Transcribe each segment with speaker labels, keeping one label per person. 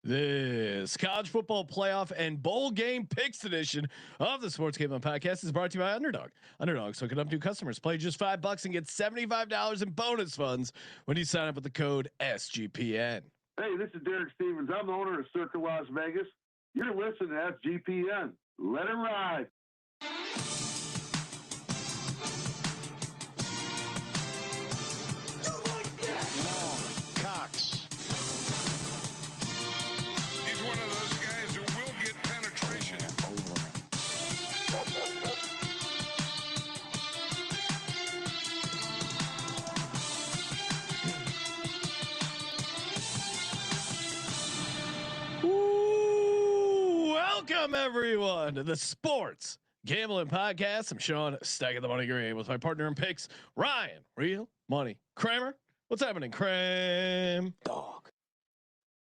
Speaker 1: This college football playoff and bowl game picks edition of the Sports Gambling Podcast is brought to you by Underdog. Underdog's hooking up new customers. Play just $5 and get $75 in bonus funds when you sign up with the code SGPN.
Speaker 2: Hey, this is Derek Stevens. I'm the owner of Circa Las Vegas. You're listening to SGPN. Let it ride.
Speaker 1: Welcome everyone to the Sports Gambling Podcast. I'm Sean, stacking the money green with my partner in picks, Ryan, Real Money Kramer. What's happening, Cram?
Speaker 3: Dog.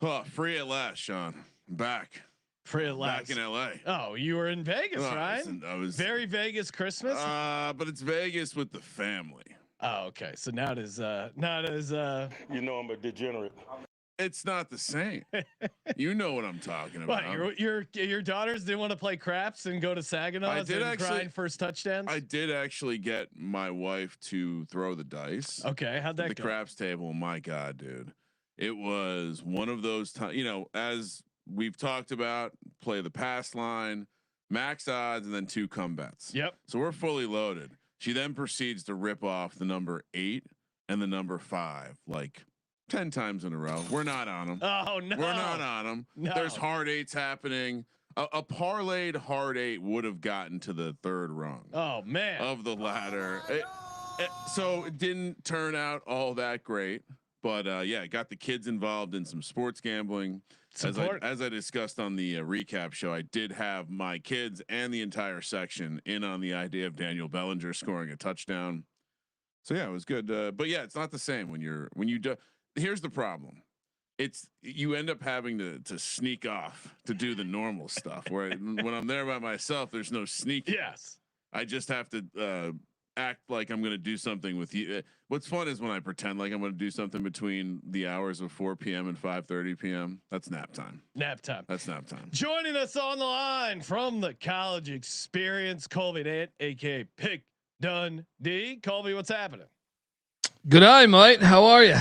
Speaker 3: Oh, free at last, Sean. I'm back.
Speaker 1: Free at last.
Speaker 3: Back in LA.
Speaker 1: Oh, you were in Vegas, right?
Speaker 3: I was
Speaker 1: very Vegas Christmas.
Speaker 3: But it's Vegas with the family.
Speaker 1: Oh, okay. So not as
Speaker 4: You know I'm a degenerate.
Speaker 3: It's not the same. You know what I'm talking about.
Speaker 1: What, your daughters didn't want to play craps and go to Saginaw and grind first touchdowns?
Speaker 3: I did actually get my wife to throw the dice.
Speaker 1: Okay, how'd that
Speaker 3: go? The craps table, my God, dude. It was one of those times, as we've talked about, play the pass line, max odds, and then 2 come bets.
Speaker 1: Yep.
Speaker 3: So we're fully loaded. She then proceeds to rip off the number 8 and the number 5, like 10 times in a row. We're not on them.
Speaker 1: Oh no,
Speaker 3: we're not on them. No. There's hard 8s happening. A parlayed hard 8 would have gotten to the 3rd rung.
Speaker 1: Oh man,
Speaker 3: of the ladder. So it didn't turn out all that great, but yeah, got the kids involved in some sports gambling. As I discussed on the recap show, I did have my kids and the entire section in on the idea of Daniel Bellinger scoring a touchdown. So yeah, it was good. But yeah, it's not the same when you do. Here's the problem. You end up having to sneak off to do the normal stuff. Where when I'm there by myself, there's no sneaking.
Speaker 1: Yes.
Speaker 3: I just have to act like I'm going to do something with you. What's fun is when I pretend like I'm going to do something between the hours of 4 p.m. and 5:30 p.m. That's nap time.
Speaker 1: Nap time.
Speaker 3: That's nap time.
Speaker 1: Joining us on the line from the college experience, Colby Nant, aka Pick Dundee. Colby, what's happening?
Speaker 5: Good eye, mate. How are you?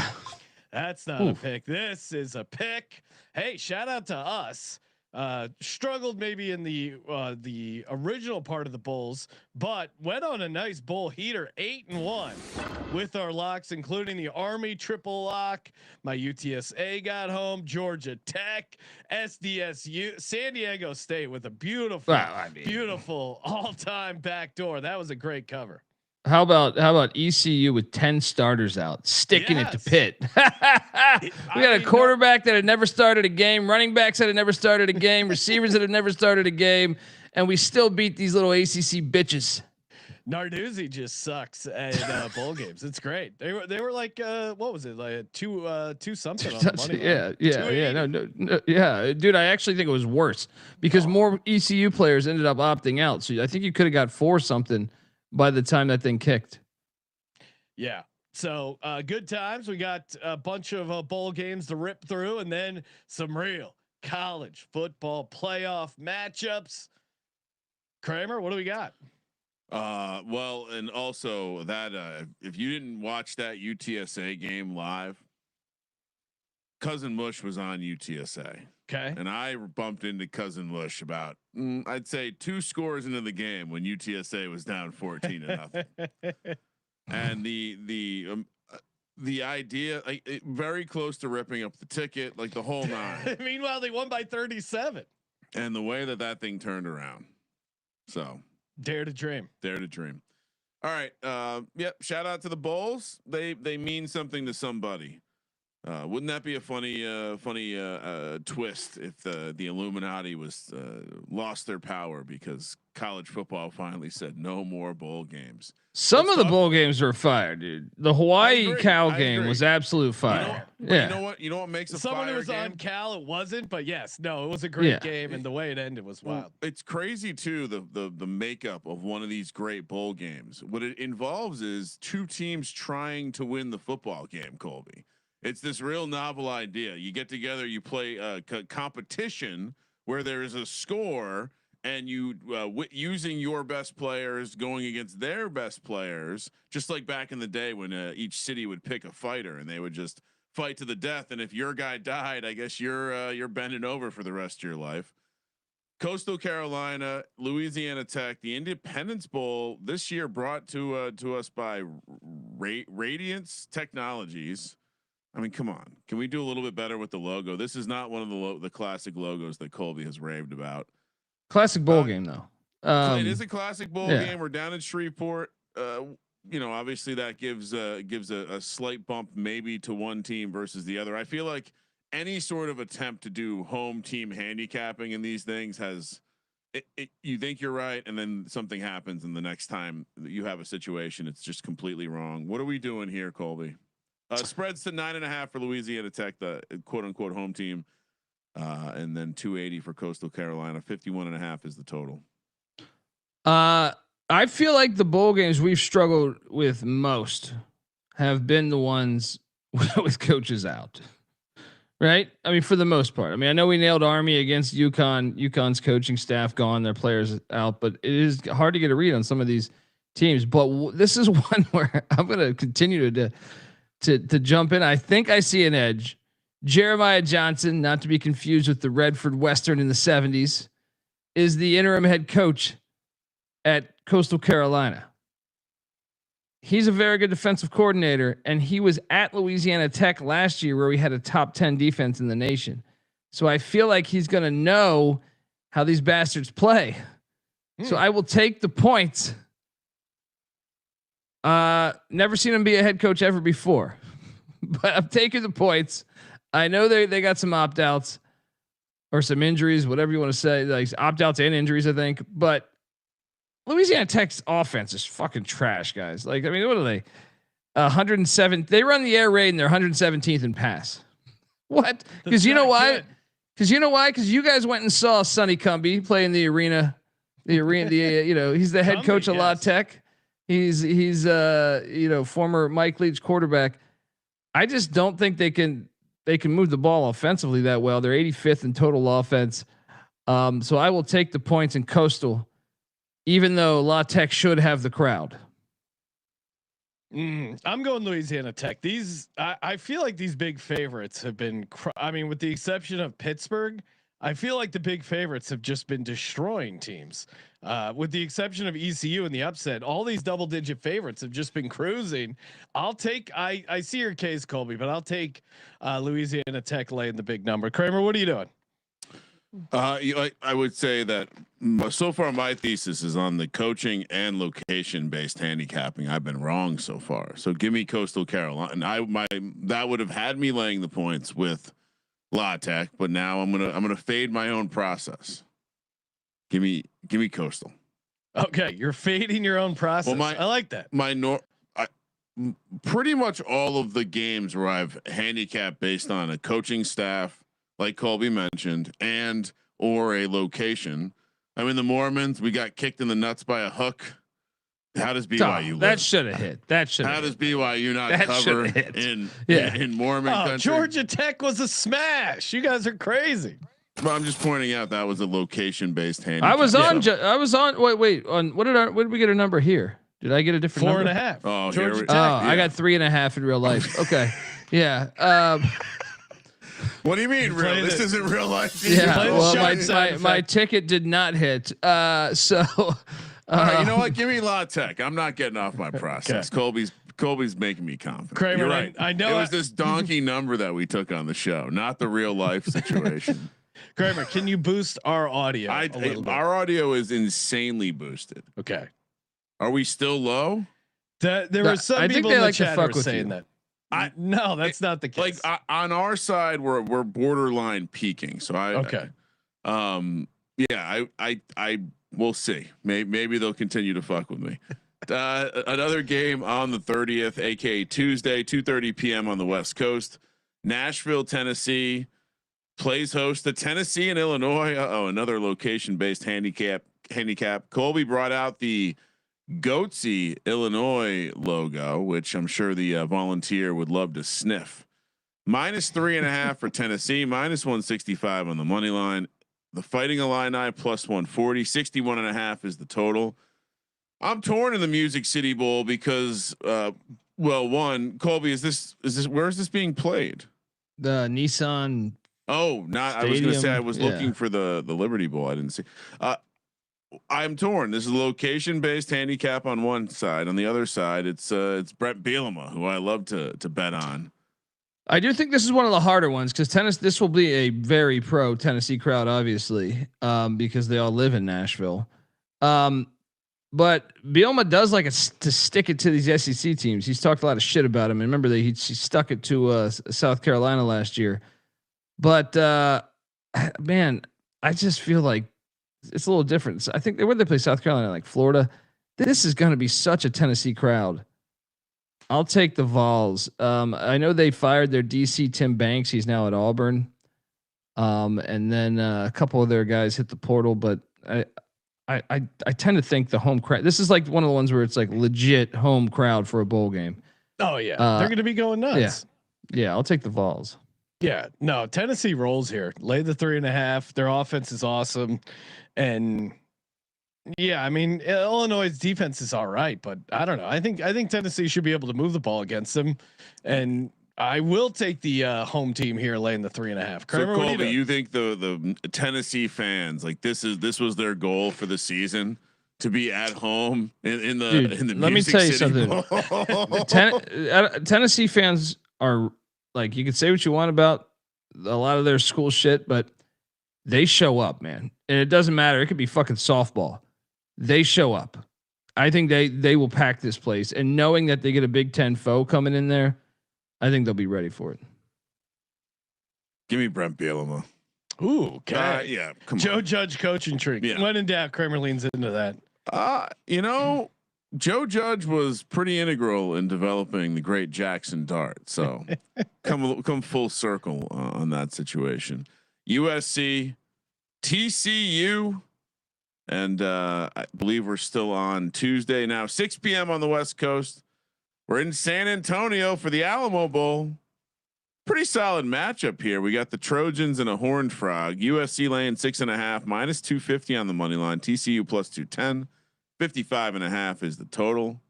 Speaker 1: That's not a pick. This is a pick. Hey, shout out to us. Struggled maybe in the original part of the bowls, but went on a nice bowl heater, 8-1 with our locks, including the Army triple lock. My UTSA got home, Georgia Tech, SDSU, San Diego State with a beautiful all-time backdoor. That was a great cover.
Speaker 5: How about ECU with 10 starters out, sticking it to Pitt? We got a quarterback that had never started a game, running backs that had never started a game, receivers that had never started a game, and we still beat these little ACC bitches.
Speaker 1: Narduzzi just sucks at bowl games. It's great. They were like what was it, like two something on the money line.
Speaker 5: Yeah, dude. I actually think it was worse because more ECU players ended up opting out. So I think you could have got 4 something by the time that thing kicked.
Speaker 1: Yeah. So good times. We got a bunch of bowl games to rip through, and then some real college football playoff matchups. Kramer, what do we got?
Speaker 3: Well, and also that if you didn't watch that UTSA game live, Cousin Mush was on UTSA.
Speaker 1: Okay.
Speaker 3: And I bumped into Cousin Mush about I'd say 2 scores into the game when UTSA was down 14-0. And the idea, like, very close to ripping up the ticket, like the whole 9.
Speaker 1: Meanwhile, they won by 37.
Speaker 3: And the way that thing turned around. So
Speaker 1: dare to dream.
Speaker 3: All right. Yep. Shout out to the Bulls. They mean something to somebody. Wouldn't that be a funny twist if the Illuminati was lost their power because college football finally said no more bowl games?
Speaker 5: Some of the bowl games were fire, dude. The Hawaii Cal game was absolute fire.
Speaker 3: You know what makes a
Speaker 1: someone
Speaker 3: fire
Speaker 1: who was
Speaker 3: game?
Speaker 1: on Cal, it wasn't, but yes, no, it was a great game, and the way it ended was wild.
Speaker 3: It's crazy too, the makeup of one of these great bowl games. What it involves is 2 teams trying to win the football game, Colby. It's this real novel idea. You get together, you play a competition where there is a score, and you using your best players going against their best players, just like back in the day when each city would pick a fighter and they would just fight to the death. And if your guy died, I guess you're bending over for the rest of your life. Coastal Carolina, Louisiana Tech, the Independence Bowl this year brought to us by Radiance Technologies. I mean, come on, can we do a little bit better with the logo? This is not one of the classic logos that Colby has raved about.
Speaker 5: Classic bowl game though.
Speaker 3: It is a classic bowl game. We're down in Shreveport. Obviously that gives a slight bump maybe to one team versus the other. I feel like any sort of attempt to do home team handicapping in these things has you think you're right, and then something happens, and the next time you have a situation, it's just completely wrong. What are we doing here, Colby? Spreads to 9.5 for Louisiana Tech, the quote unquote home team, and then 280 for Coastal Carolina. 51.5 is the total.
Speaker 5: I feel like the bowl games we've struggled with most have been the ones with coaches out. Right. I mean, for the most part. I mean, I know we nailed Army against UConn. UConn's coaching staff gone, their players out, but it is hard to get a read on some of these teams. But this is one where I'm going to continue to jump in. I think I see an edge. Jeremiah Johnson, not to be confused with the Redford Western in the 70s, is the interim head coach at Coastal Carolina. He's a very good defensive coordinator, and he was at Louisiana Tech last year where we had a top 10 defense in the nation. So I feel like he's going to know how these bastards play. So I will take the points. Never seen him be a head coach ever before, but I'm taking the points. I know they got some opt-outs or some injuries, whatever you want to say, like opt-outs and injuries, I think, but Louisiana Tech's offense is fucking trash, guys. Like, I mean, what are they? 107. They run the air raid and they're 117th in pass. What? Because you know why? Because you guys went and saw Sonny Cumbie play in the arena. He's the head coach of La Tech. He's former Mike Leach quarterback. I just don't think they can move the ball offensively that well. They're 85th in total offense. So I will take the points in Coastal, even though La Tech should have the crowd.
Speaker 1: I'm going Louisiana Tech. I feel like these big favorites have been, with the exception of Pittsburgh, I feel like the big favorites have just been destroying teams. With the exception of ECU and the upset, all these double-digit favorites have just been cruising. I see your case, Colby, but I'll take Louisiana Tech laying the big number. Kramer, what are you doing?
Speaker 3: I would say that so far my thesis is on the coaching and location based handicapping. I've been wrong so far. So give me Coastal Carolina. That would have had me laying the points with La Tech, but now I'm gonna fade my own process. Give me Coastal.
Speaker 1: Okay, you're fading your own process. Well, I like that.
Speaker 3: Pretty much all of the games where I've handicapped based on a coaching staff, like Colby mentioned, and or a location. I mean, the Mormons, we got kicked in the nuts by a hook. How does BYU?
Speaker 5: That should have hit.
Speaker 3: How does BYU not cover in Mormon country?
Speaker 1: Georgia Tech was a smash. You guys are crazy.
Speaker 3: Well, I'm just pointing out that was a location based handicap.
Speaker 5: I was on. Wait. On what did we get a number here? Did I get a different
Speaker 1: 4.5?
Speaker 3: Oh,
Speaker 1: Georgia Tech.
Speaker 5: I got 3.5 in real life. Okay. Yeah.
Speaker 3: What do you mean real? This isn't real life.
Speaker 5: Yeah. Well, my ticket did not hit. So.
Speaker 3: All right, you know what? Give me La Tech. I'm not getting off my process.
Speaker 1: Okay.
Speaker 3: Colby's making me confident.
Speaker 1: Kramer,
Speaker 3: you're right.
Speaker 1: I know
Speaker 3: it was this donkey number that we took on the show, not the real life situation.
Speaker 1: Kramer, can you boost our audio?
Speaker 3: Our audio is insanely boosted.
Speaker 1: Okay.
Speaker 3: Are we still low?
Speaker 1: There were some people in the chat who were saying that. No, that's not the case.
Speaker 3: Like on our side, we're borderline peaking. So we'll see. Maybe they'll continue to fuck with me. Another game on the 30th, aka Tuesday, 2:30 p.m. on the West Coast. Nashville, Tennessee plays host to Tennessee and Illinois. Another location-based handicap. Colby brought out the Goatsy Illinois logo, which I'm sure the Volunteer would love to sniff. -3.5 for Tennessee, -165 on the money line. The Fighting Illini +140, 61.5 is the total. I'm torn in the Music City Bowl because, one, Colby, is this where is this being played?
Speaker 5: The Nissan.
Speaker 3: Oh, not. Stadium. I was going to say I was looking for the Liberty Bowl. I didn't see. I'm torn. This is a location based handicap on one side. On the other side, it's Brett Bielema, who I love to bet on.
Speaker 5: I do think this is one of the harder ones because this will be a very pro Tennessee crowd, obviously, because they all live in Nashville. But Bielema does like to stick it to these SEC teams. He's talked a lot of shit about him. And remember that he stuck it to South Carolina last year. But man, I just feel like it's a little different. I think where they play South Carolina, like Florida. This is going to be such a Tennessee crowd. I'll take the Vols. I know they fired their DC Tim Banks. He's now at Auburn. And then a couple of their guys hit the portal, but I tend to think the home crowd. This is like one of the ones where it's like legit home crowd for a bowl game.
Speaker 1: Oh yeah, they're going to be going nuts.
Speaker 5: Yeah, I'll take the Vols.
Speaker 1: Yeah, no, Tennessee rolls here. Lay the 3.5. Their offense is awesome, and yeah, I mean Illinois' defense is all right, but I don't know. I think Tennessee should be able to move the ball against them, and I will take the home team here, laying the 3.5.
Speaker 3: Kramer, so Colby, you think the Tennessee fans like this was their goal for the season? To be at home in the
Speaker 5: let
Speaker 3: Music
Speaker 5: me tell you
Speaker 3: City
Speaker 5: something. Tennessee fans are like, you can say what you want about a lot of their school shit, but they show up, man. And it doesn't matter. It could be fucking softball. They show up. I think they will pack this place, and knowing that they get a Big Ten foe coming in there, I think they'll be ready for it.
Speaker 3: Give me Brent Bielema.
Speaker 1: Ooh, okay.
Speaker 3: Yeah.
Speaker 1: Joe Judge coaching trick. Yeah. When in doubt, Kramer leans into that.
Speaker 3: Joe Judge was pretty integral in developing the great Jackson Dart. So come full circle on that situation. USC, TCU, and I believe we're still on Tuesday now, 6 p.m. on the West Coast. We're in San Antonio for the Alamo Bowl. Pretty solid matchup here. We got the Trojans and a Horned Frog. USC laying 6.5, -250 on the money line. TCU +210, 55.5 is the total.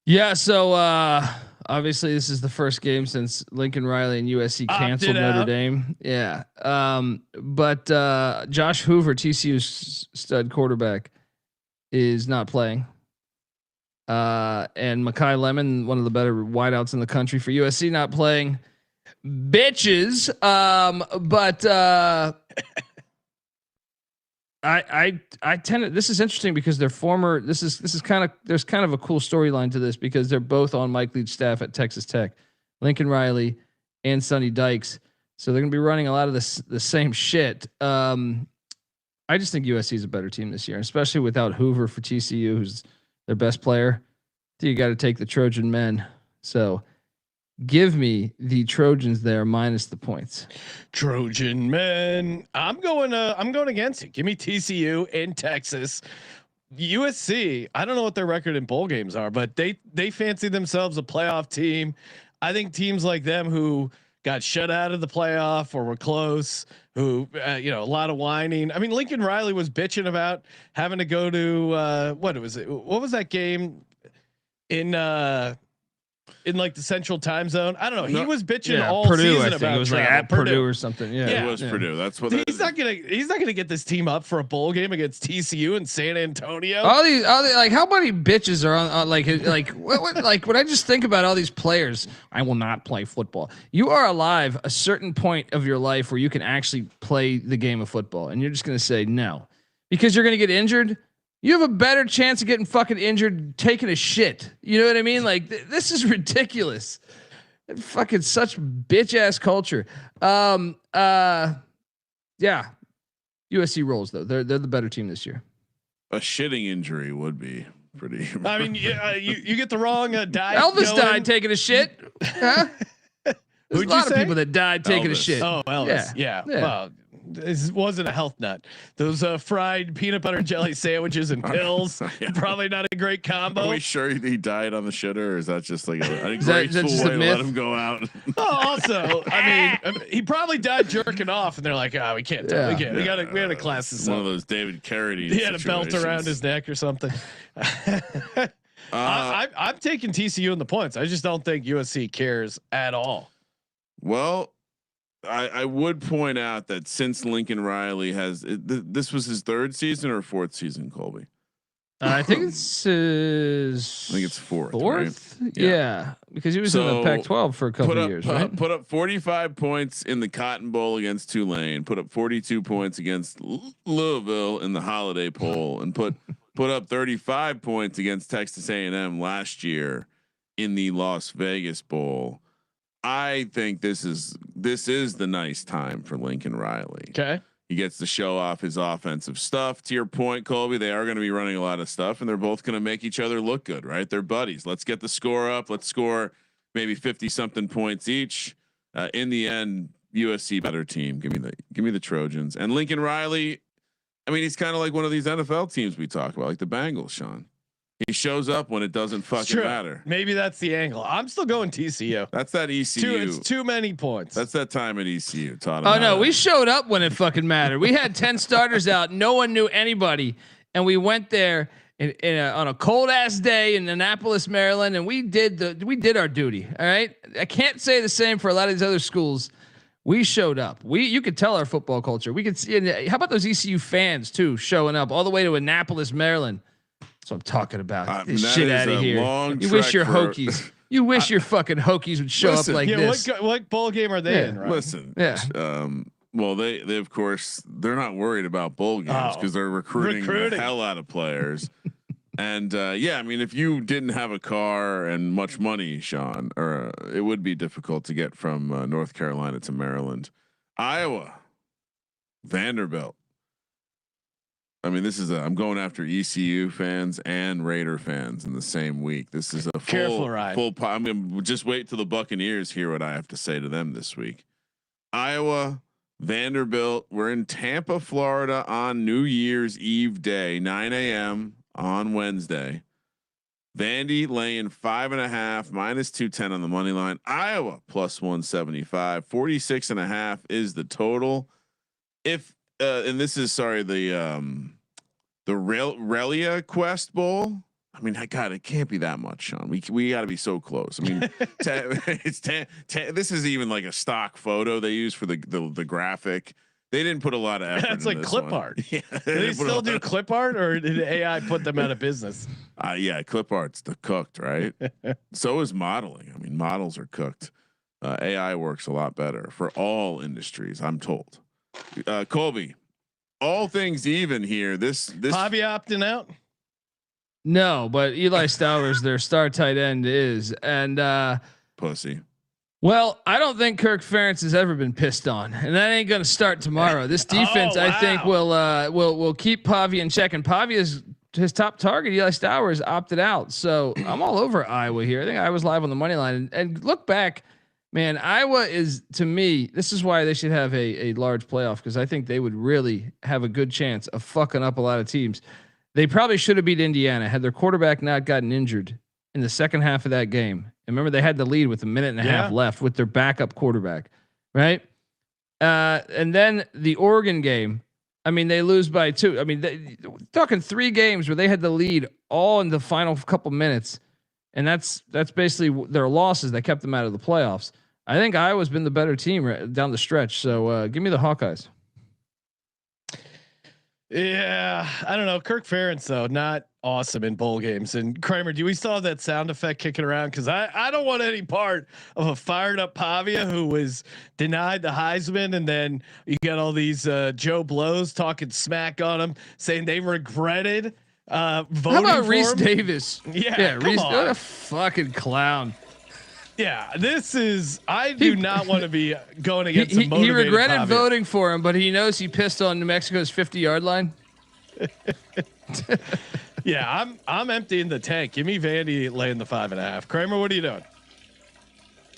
Speaker 5: Yeah. So obviously this is the first game since Lincoln Riley and USC canceled Notre Dame. Yeah. But Josh Hoover, TCU's stud quarterback, is not playing. And Makai Lemon, one of the better wideouts in the country for USC, not playing. Bitches. But I tend to, this is interesting because they're former, this is kind of, there's kind of a cool storyline to this because they're both on Mike Leach's staff at Texas Tech, Lincoln Riley and Sonny Dykes. So they're going to be running a lot of the same shit. I just think USC is a better team this year, especially without Hoover for TCU, who's their best player. You got to take the Trojan men. So give me the Trojans there minus the points.
Speaker 1: Trojan men. I'm going against it. Give me TCU in Texas. USC, I don't know what their record in bowl games are, but they fancy themselves a playoff team. I think teams like them who got shut out of the playoff or were close, who a lot of whining. I mean, Lincoln Riley was bitching about having to go to what was that game in like the Central Time Zone? I don't know. He was bitching all
Speaker 5: Purdue,
Speaker 1: season about
Speaker 5: it was like at Purdue or something. Yeah,
Speaker 3: it was Purdue. That's what
Speaker 1: he's not gonna get this team up for a bowl game against TCU in San Antonio.
Speaker 5: All these like, how many bitches are on like what like when I just think about all these players, I will not play football. You are alive a certain point of your life where you can actually play the game of football, and you're just gonna say no because you're gonna get injured. You have a better chance of getting fucking injured taking a shit. You know what I mean? Like this is ridiculous. Fucking such bitch ass culture. Yeah. USC rolls though. They're the better team this year.
Speaker 3: A shitting injury would be pretty.
Speaker 1: I mean, you get the wrong dive.
Speaker 5: Elvis died taking a shit. Huh? There's a lot of people that died taking a shit.
Speaker 1: Oh, Elvis. Yeah. Well, This wasn't a health nut. Those fried peanut butter and jelly sandwiches and pills, probably not a great combo.
Speaker 3: Are we sure he died on the shitter, or is that just like a
Speaker 5: graceful
Speaker 3: way to let him go out?
Speaker 1: Oh, also, I mean, he probably died jerking off, and they're like, "Oh, we can't tell. We can't. We gotta class this
Speaker 3: one
Speaker 1: up."
Speaker 3: of those David Carradine.
Speaker 1: He had a belt around his neck or something. I'm taking TCU in the points. I just don't think USC cares at all.
Speaker 3: Well, I would point out that since Lincoln Riley this was his 3rd season or 4th season, Colby.
Speaker 5: I think it's his.
Speaker 3: I think it's 4th.
Speaker 5: 4th,
Speaker 3: right?
Speaker 5: yeah, because he was in the Pac-12 for a couple of years, right?
Speaker 3: Put up 45 points in the Cotton Bowl against Tulane. Put up 42 points against Louisville in the Holiday Bowl, and put up 35 points against Texas A&M last year in the Las Vegas Bowl. I think this is the nice time for Lincoln Riley.
Speaker 1: Okay.
Speaker 3: He gets to show off his offensive stuff. To your point, Colby, they are going to be running a lot of stuff, and they're both going to make each other look good, right? They're buddies. Let's get the score up. Let's score maybe 50 something points each. In the end, USC better team. Give me the Trojans. And Lincoln Riley, I mean, he's kind of like one of these NFL teams we talk about, like the Bengals, Sean. He shows up when it doesn't fucking matter.
Speaker 1: Maybe that's the angle. I'm still going TCU.
Speaker 3: That's that ECU.
Speaker 1: It's too many points.
Speaker 3: That's that time at ECU.
Speaker 5: Oh no, we showed up when it fucking mattered. We had 10 starters out. No one knew anybody, and we went there on a cold ass day in Annapolis, Maryland, and we did our duty. All right, I can't say the same for a lot of these other schools. We showed up. You could tell our football culture. We could see. How about those ECU fans too, showing up all the way to Annapolis, Maryland? That's what I'm talking about. Get this shit out of here. You wish your Hokies. You wish your fucking Hokies would show up like this.
Speaker 1: What bowl game are they in? Right?
Speaker 3: Listen.
Speaker 5: Yeah.
Speaker 3: Well, they of course they're not worried about bowl games because they're recruiting the hell out of players. And I mean, if you didn't have a car and much money, Sean, or it would be difficult to get from North Carolina to Maryland. Iowa, Vanderbilt. I mean, I'm going after ECU fans and Raider fans in the same week. This is a full I'm going to just wait till the Buccaneers hear what I have to say to them this week. Iowa, Vanderbilt. We're in Tampa, Florida on New Year's Eve day, 9 a.m. on Wednesday. Vandy laying 5.5 -210 on the money line. Iowa plus 175, 46.5 is the total. And this is the Relia Quest Bowl. I mean, God, it can't be that much, Sean. We got to be so close. I mean, this is even like a stock photo they use for the graphic. They didn't put a lot of effort.
Speaker 1: That's like clip art. Yeah, do they still do clip art, or did AI put them out of business?
Speaker 3: Yeah, clip art's the cooked, right? So is modeling. I mean, models are cooked. AI works a lot better for all industries, I'm told. Colby, all things even here. This
Speaker 1: Bobby opting out.
Speaker 5: No, but Eli Stowers, their star tight end, is and
Speaker 3: pussy.
Speaker 5: Well, I don't think Kirk Ferentz has ever been pissed on, and that ain't going to start tomorrow. This defense, I think, will keep Pavi in check. And Pavi is his top target. Eli Stowers opted out, so I'm all over Iowa here. I think Iowa's live on the money line. And look back, man, Iowa is, to me, this is why they should have a large playoff, because I think they would really have a good chance of fucking up a lot of teams. They probably should have beat Indiana had their quarterback not gotten injured in the second half of that game. And remember, they had the lead with a minute and a half left with their backup quarterback, right? And then the Oregon game, I mean, they lose by 2. I mean, talking 3 games where they had the lead all in the final couple minutes, and that's basically their losses that kept them out of the playoffs. I think Iowa's been the better team down the stretch. So give me the Hawkeyes.
Speaker 1: Yeah, I don't know. Kirk Ferentz though, not awesome in bowl games. And Kramer, do we still have that sound effect kicking around? Because I don't want any part of a fired up Pavia who was denied the Heisman, and then you got all these Joe Blows talking smack on him, saying they regretted voting. How
Speaker 5: about
Speaker 1: for
Speaker 5: Reese
Speaker 1: him?
Speaker 5: Davis?
Speaker 1: Yeah,
Speaker 5: Reese, what a fucking clown.
Speaker 1: Yeah, this is. I do not want to be going against.
Speaker 5: He regretted Pavia. Voting for him, but he knows he pissed on New Mexico's 50-yard line.
Speaker 1: Yeah, I'm emptying the tank. Give me Vandy laying the 5.5. Kramer, what are you doing?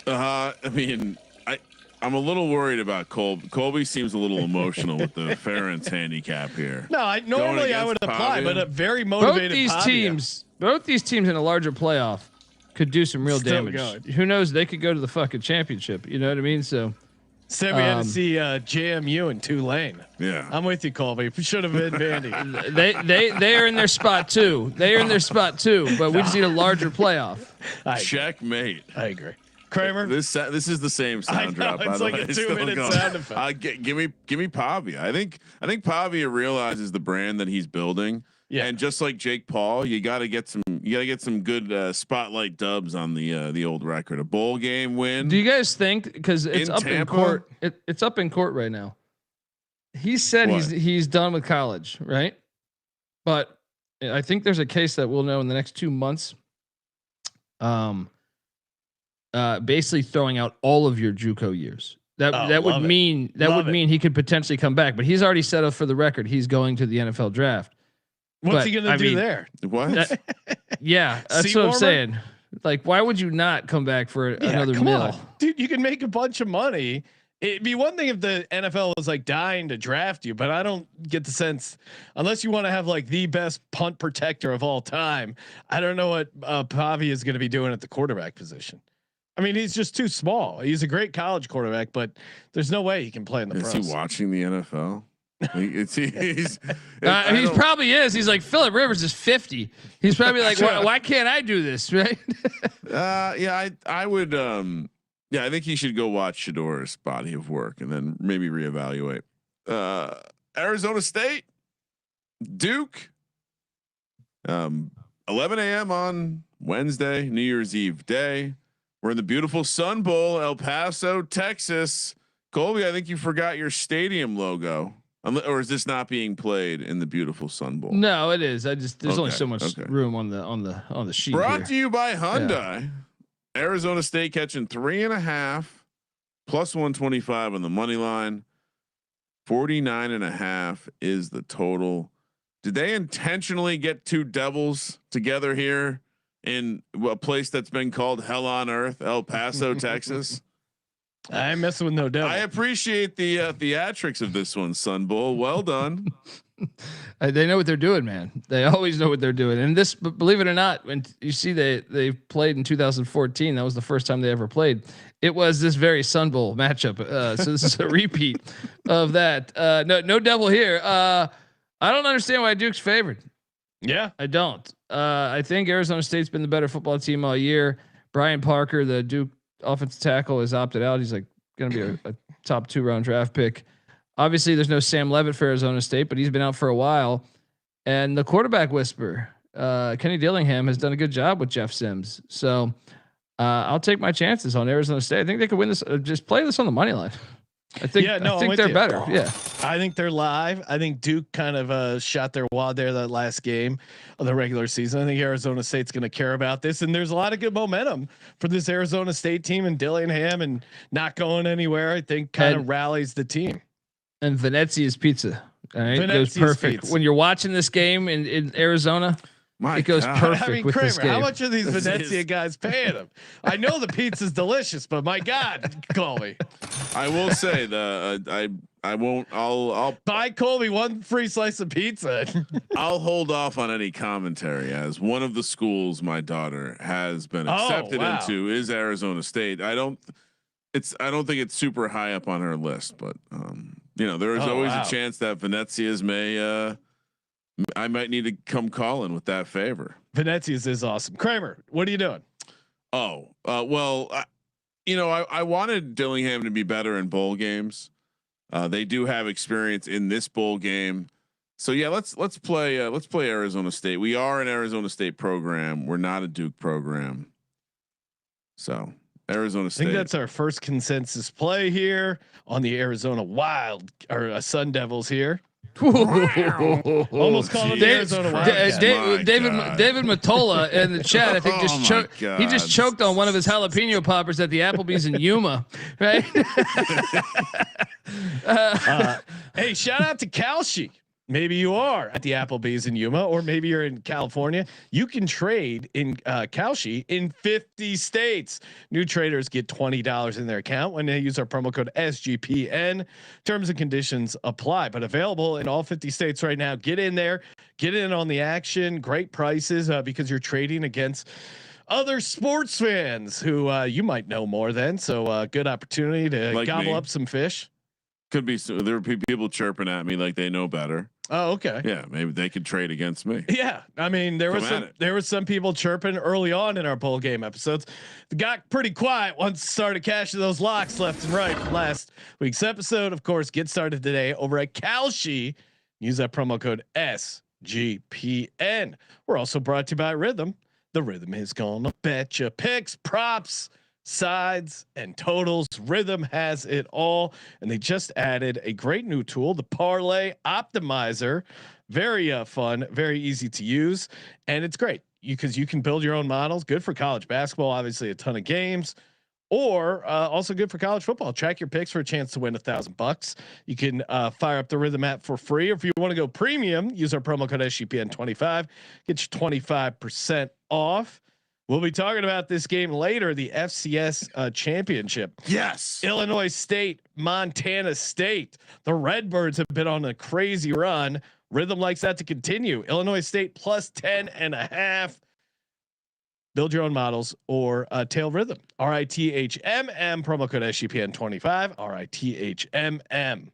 Speaker 3: I mean, I'm a little worried about Colby. Colby seems a little emotional with the Ferentz handicap here.
Speaker 1: No, normally I would apply, but a very motivated.
Speaker 5: Both these teams in a larger playoff could do some real damage. Who knows? They could go to the fucking championship. You know what I mean? So.
Speaker 1: Said we had to see JMU and Tulane.
Speaker 3: Yeah,
Speaker 1: I'm with you, Colby. We should have been Vandy.
Speaker 5: they are in their spot too. They are in their spot too. But we just need a larger playoff.
Speaker 3: Checkmate.
Speaker 1: I agree. Kramer.
Speaker 3: This is the same sound drop.
Speaker 1: It's like a 2-minute sound effect.
Speaker 3: Give me Pavia. I think Pavia realizes the brand that he's building. Yeah. And just like Jake Paul, you got to get some good spotlight dubs on the old record. A bowl game win.
Speaker 5: Do you guys think, because it's up in court? It's up in court right now. He said he's done with college, right? But I think there's a case that we'll know in the next 2 months. Basically throwing out all of your JUCO years. That would mean he could potentially come back. But he's already set up for the record. He's going to the NFL draft.
Speaker 1: What's he gonna do there?
Speaker 3: What?
Speaker 5: That's what I'm saying. Like, why would you not come back for another mill?
Speaker 1: Dude, you can make a bunch of money. It'd be one thing if the NFL was like dying to draft you, but I don't get the sense, unless you want to have like the best punt protector of all time. I don't know what Pavia is going to be doing at the quarterback position. I mean, he's just too small. He's a great college quarterback, but there's no way he can play in the pros.
Speaker 3: Is he watching the NFL? He
Speaker 5: probably is. He's like, Phillip Rivers is 50. He's probably like, why can't I do this? Right?
Speaker 3: I would. I think he should go watch Shador's body of work and then maybe reevaluate. Arizona State, Duke, 11 a.m. on Wednesday, New Year's Eve day. We're in the beautiful Sun Bowl, El Paso, Texas. Colby, I think you forgot your stadium logo. Or is this not being played in the beautiful Sun Bowl?
Speaker 5: No, it is. There's only so much room on the sheet.
Speaker 3: Brought to you by Hyundai. Yeah. Arizona State catching 3.5 plus 125 on the money line. 49.5 is the total. Did they intentionally get two devils together here in a place that's been called hell on earth, El Paso, Texas?
Speaker 1: I ain't messing with no devil.
Speaker 3: I appreciate the theatrics of this one, Sun Bowl. Well done.
Speaker 5: They know what they're doing, man. They always know what they're doing. And this, believe it or not, when you see they played in 2014, that was the first time they ever played. It was this very Sun Bowl matchup. So this is a repeat of that. No devil here. I don't understand why Duke's favored.
Speaker 1: Yeah,
Speaker 5: I don't. I think Arizona State's been the better football team all year. Brian Parker, the Duke offensive tackle, has opted out. He's like going to be a top 2-round draft pick. Obviously, there's no Sam Levitt for Arizona State, but he's been out for a while. And the quarterback whisperer, Kenny Dillingham, has done a good job with Jeff Sims. So I'll take my chances on Arizona State. I think they could win this. Just play this on the money line. I think they're better. Yeah,
Speaker 1: I think they're live. I think Duke kind of shot their wad there that last game of the regular season. I think Arizona State's going to care about this, and there's a lot of good momentum for this Arizona State team, and Dillingham and not going anywhere. I think kind of rallies the team. And
Speaker 5: Venezia's pizza. All right, it goes perfect
Speaker 1: pizza.
Speaker 5: When you're watching this game in Arizona. It goes perfect. I mean, Kramer, this game.
Speaker 1: How much are these Venezia guys paying him? I know the pizza's delicious, but my God, Colby.
Speaker 3: I will say I won't. I'll
Speaker 1: buy Colby one free slice of pizza.
Speaker 3: I'll hold off on any commentary, as one of the schools my daughter has been accepted into is Arizona State. I don't think it's super high up on her list, but there is always a chance that Venezia's may. I might need to come calling with that favor.
Speaker 1: Venezia's is awesome. Kramer, what are you doing?
Speaker 3: I wanted Dillingham to be better in bowl games. They do have experience in this bowl game. So yeah, let's play Arizona State. We are an Arizona State program. We're not a Duke program. So Arizona State.
Speaker 1: I think that's our first consensus play here on the Arizona Wild or Sun Devils here. Almost called it the Arizona Wild.
Speaker 5: David Matola in the chat, I think he just choked on one of his jalapeno poppers at the Applebee's in Yuma, right?
Speaker 1: Hey, shout out to Kalshi. Maybe you are at the Applebee's in Yuma, or maybe you're in California. You can trade in Kalshi in 50 states. New traders get $20 in their account when they use our promo code SGPN. Terms and conditions apply, but available in all 50 states right now. Get in there, get in on the action. Great prices because you're trading against other sports fans who you might know more than. So good opportunity to like gobble up some fish.
Speaker 3: Could be. So there are people chirping at me like they know better.
Speaker 1: Oh, okay.
Speaker 3: Yeah, maybe they could trade against me.
Speaker 1: Yeah, I mean there was some people chirping early on in our bowl game episodes. It got pretty quiet once started cashing those locks left and right from last week's episode. Of course, get started today over at Kalshi. Use that promo code SGPN. We're also brought to you by Rhythm. The Rhythm is gonna bet you picks, props, sides, and totals. Rhythm has it all, and they just added a great new tool, the Parlay Optimizer. Very fun, very easy to use, and it's great because you can build your own models. Good for college basketball, obviously a ton of games, or also good for college football. Track your picks for a chance to win $1,000. You can fire up the Rhythm app for free, or if you want to go premium, use our promo code SGPN25. Get you 25% off. We'll be talking about this game later, the FCS Championship.
Speaker 3: Yes.
Speaker 1: Illinois State, Montana State. The Redbirds have been on a crazy run. Rhythm likes that to continue. Illinois State plus 10.5. Build your own models or tail Rhythm. RITHMM, promo code SGPN25. RITHMM.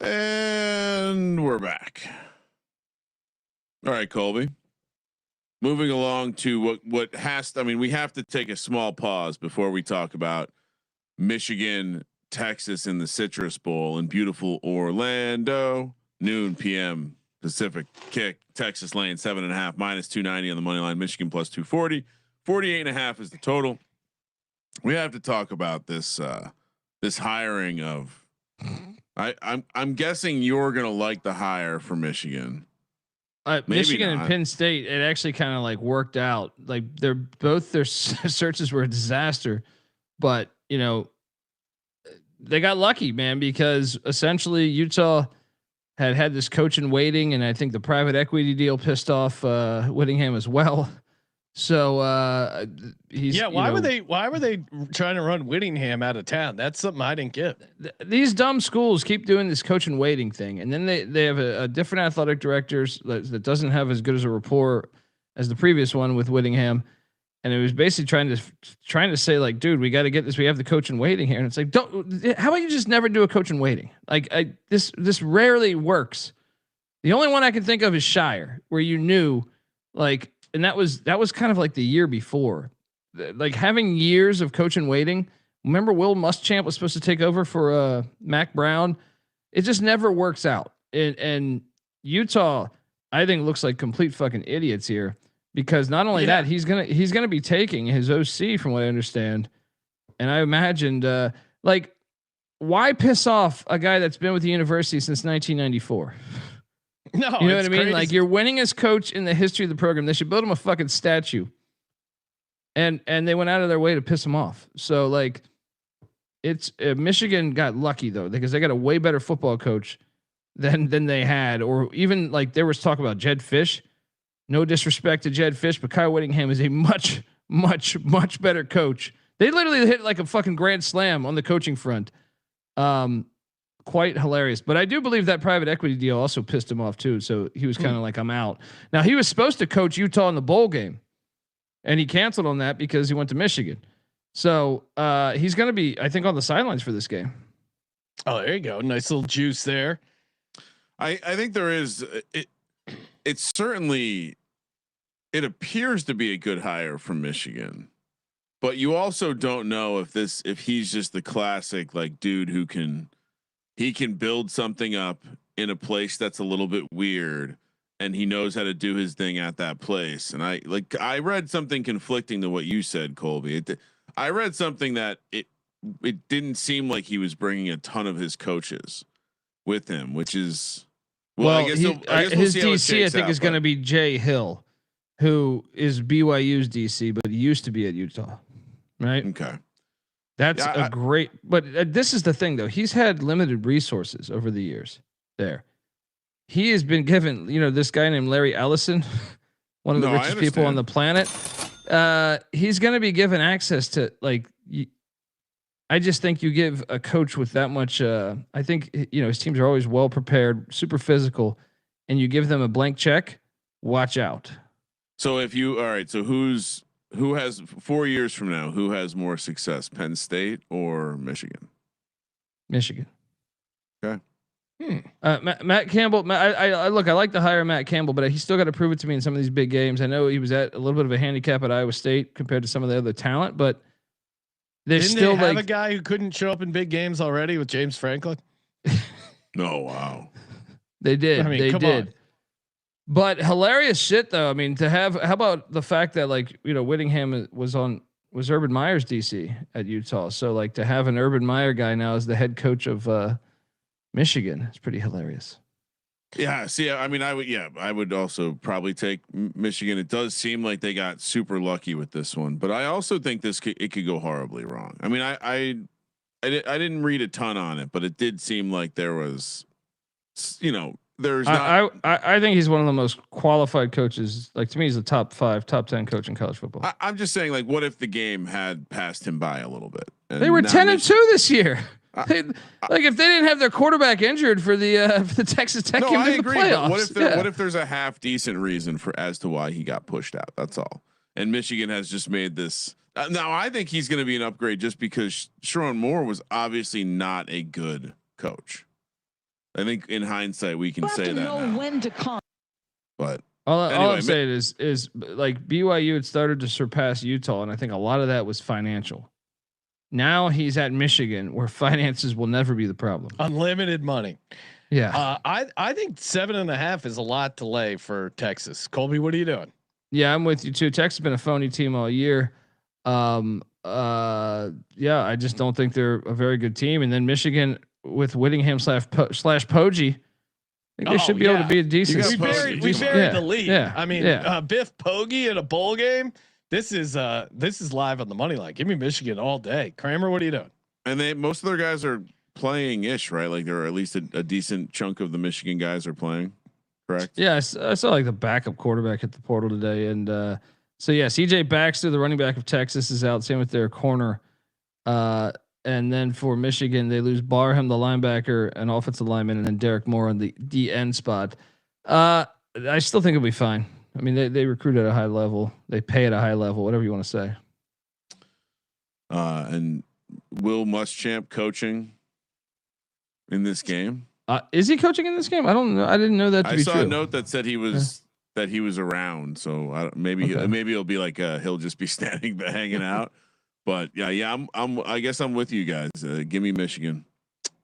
Speaker 3: And we're back. All right, Colby. Moving along to what has to, I mean, we have to take a small pause before we talk about Michigan, Texas in the Citrus Bowl in beautiful Orlando, noon PM Pacific kick. Texas laying 7.5 minus 290 on the money line. Michigan plus 240, 48.5 is the total. We have to talk about this this hiring of. I'm guessing you're gonna like the hire for Michigan.
Speaker 5: Michigan and Penn State, it actually kind of like worked out. Like they're both their searches were a disaster, but you know they got lucky, man, because essentially Utah had this coach in waiting, and I think the private equity deal pissed off Whittingham as well. So he's
Speaker 1: Why were they trying to run Whittingham out of town? That's something I didn't get.
Speaker 5: These dumb schools keep doing this coach and waiting thing, and then they have a different athletic directors that doesn't have as good as a rapport as the previous one with Whittingham, and it was basically trying to say like, dude, we got to get this. We have the coach in waiting here, and it's like, how about you just never do a coach in waiting? Like this rarely works. The only one I can think of is Shire, where you knew like. And that was kind of like the year before, like having years of coach and waiting. Remember Will Muschamp was supposed to take over for Mac Brown. It just never works out. And Utah, I think, looks like complete fucking idiots here, because not only that, he's gonna be taking his OC from what I understand. And I imagined like, why piss off a guy that's been with the university since 1994?
Speaker 1: No,
Speaker 5: you know what I mean?
Speaker 1: Crazy.
Speaker 5: Like, you're winningest coach in the history of the program. They should build him a fucking statue. And they went out of their way to piss him off. So like, it's Michigan got lucky though, because they got a way better football coach than they had, or even like there was talk about Jed Fish. No disrespect to Jed Fish, but Kyle Whittingham is a much, much, much better coach. They literally hit like a fucking grand slam on the coaching front. Quite hilarious. But I do believe that private equity deal also pissed him off too. So he was kind of like, I'm out. Now he was supposed to coach Utah in the bowl game, and he canceled on that because he went to Michigan. So he's going to be, I think, on the sidelines for this game.
Speaker 1: Oh, there you go. Nice little juice there.
Speaker 3: I think there is. It's certainly, it appears to be a good hire from Michigan, but you also don't know if he's just the classic like dude who can build something up in a place that's a little bit weird, and he knows how to do his thing at that place. And I read something conflicting to what you said, Colby. I read something that it didn't seem like he was bringing a ton of his coaches with him, which is
Speaker 5: I guess his DC I think is going to be Jay Hill, who is BYU's DC, but he used to be at Utah, right?
Speaker 3: Okay.
Speaker 5: That's great, but this is the thing though. He's had limited resources over the years. there. He has been given, this guy named Larry Ellison, one of the richest people on the planet. He's going to be given access to I just think you give a coach with that much. I think his teams are always well prepared, super physical, and you give them a blank check. Watch out.
Speaker 3: So who has 4 years from now? Who has more success, Penn State or Michigan?
Speaker 5: Michigan.
Speaker 3: Okay.
Speaker 5: Matt Campbell. I like to hire Matt Campbell, but he's still got to prove it to me in some of these big games. I know he was at a little bit of a handicap at Iowa State compared to some of the other talent, but there's
Speaker 1: Didn't
Speaker 5: still
Speaker 1: they have a guy who couldn't show up in big games already with James Franklin.
Speaker 3: No, wow.
Speaker 5: They did.
Speaker 1: I mean,
Speaker 5: they did.
Speaker 1: On.
Speaker 5: But hilarious shit though. I mean, how about the fact that Whittingham was Urban Meyer's DC at Utah. So to have an Urban Meyer guy now as the head coach of Michigan, it's pretty hilarious.
Speaker 3: Yeah. See, I mean, I would also probably take Michigan. It does seem like they got super lucky with this one, but I also think it could go horribly wrong. I mean, I didn't read a ton on it, but it did seem like there was, there's not.
Speaker 5: I think he's one of the most qualified coaches. To me, he's a top 5, top 10 coach in college football.
Speaker 3: I'm just saying, what if the game had passed him by a little bit?
Speaker 5: They were 10-2 this year. If they didn't have their quarterback injured for the Texas Tech game in the playoffs.
Speaker 3: What if there's a half decent reason as to why he got pushed out? That's all. And Michigan has just made this. Now I think he's going to be an upgrade just because Sherrone Moore was obviously not a good coach. I think in hindsight we can say that now. When to come. But
Speaker 5: all I'm saying is BYU had started to surpass Utah, and I think a lot of that was financial. Now he's at Michigan, where finances will never be the problem.
Speaker 1: Unlimited money.
Speaker 5: Yeah.
Speaker 1: I think 7.5 is a lot to lay for Texas. Colby, what are you doing?
Speaker 5: Yeah, I'm with you too. Texas has been a phony team all year. I just don't think they're a very good team. And then Michigan with Whittingham slash Poggi, I think they should be able to be a decent.
Speaker 1: We buried the lead.
Speaker 5: Yeah.
Speaker 1: I mean, Biff Poggi in a bowl game. This is live on the money line. Give me Michigan all day. Kramer, what are you doing?
Speaker 3: And most of their guys are playing ish, right? There are at least a decent chunk of the Michigan guys are playing. Correct.
Speaker 5: Yeah, I saw the backup quarterback at the portal today, and CJ Baxter, the running back of Texas, is out. Same with their corner. And then for Michigan, they lose Barham, the linebacker, and offensive lineman, and then Derek Moore on the DN spot. I still think it'll be fine. I mean, they recruit at a high level. They pay at a high level, whatever you want to say.
Speaker 3: And Will Muschamp coaching in this game?
Speaker 5: Is he coaching in this game? I don't know. I didn't know that to be true.
Speaker 3: I saw a note that said he was around. So maybe he'll be he'll just be hanging out. But I guess I'm with you guys. Give me Michigan.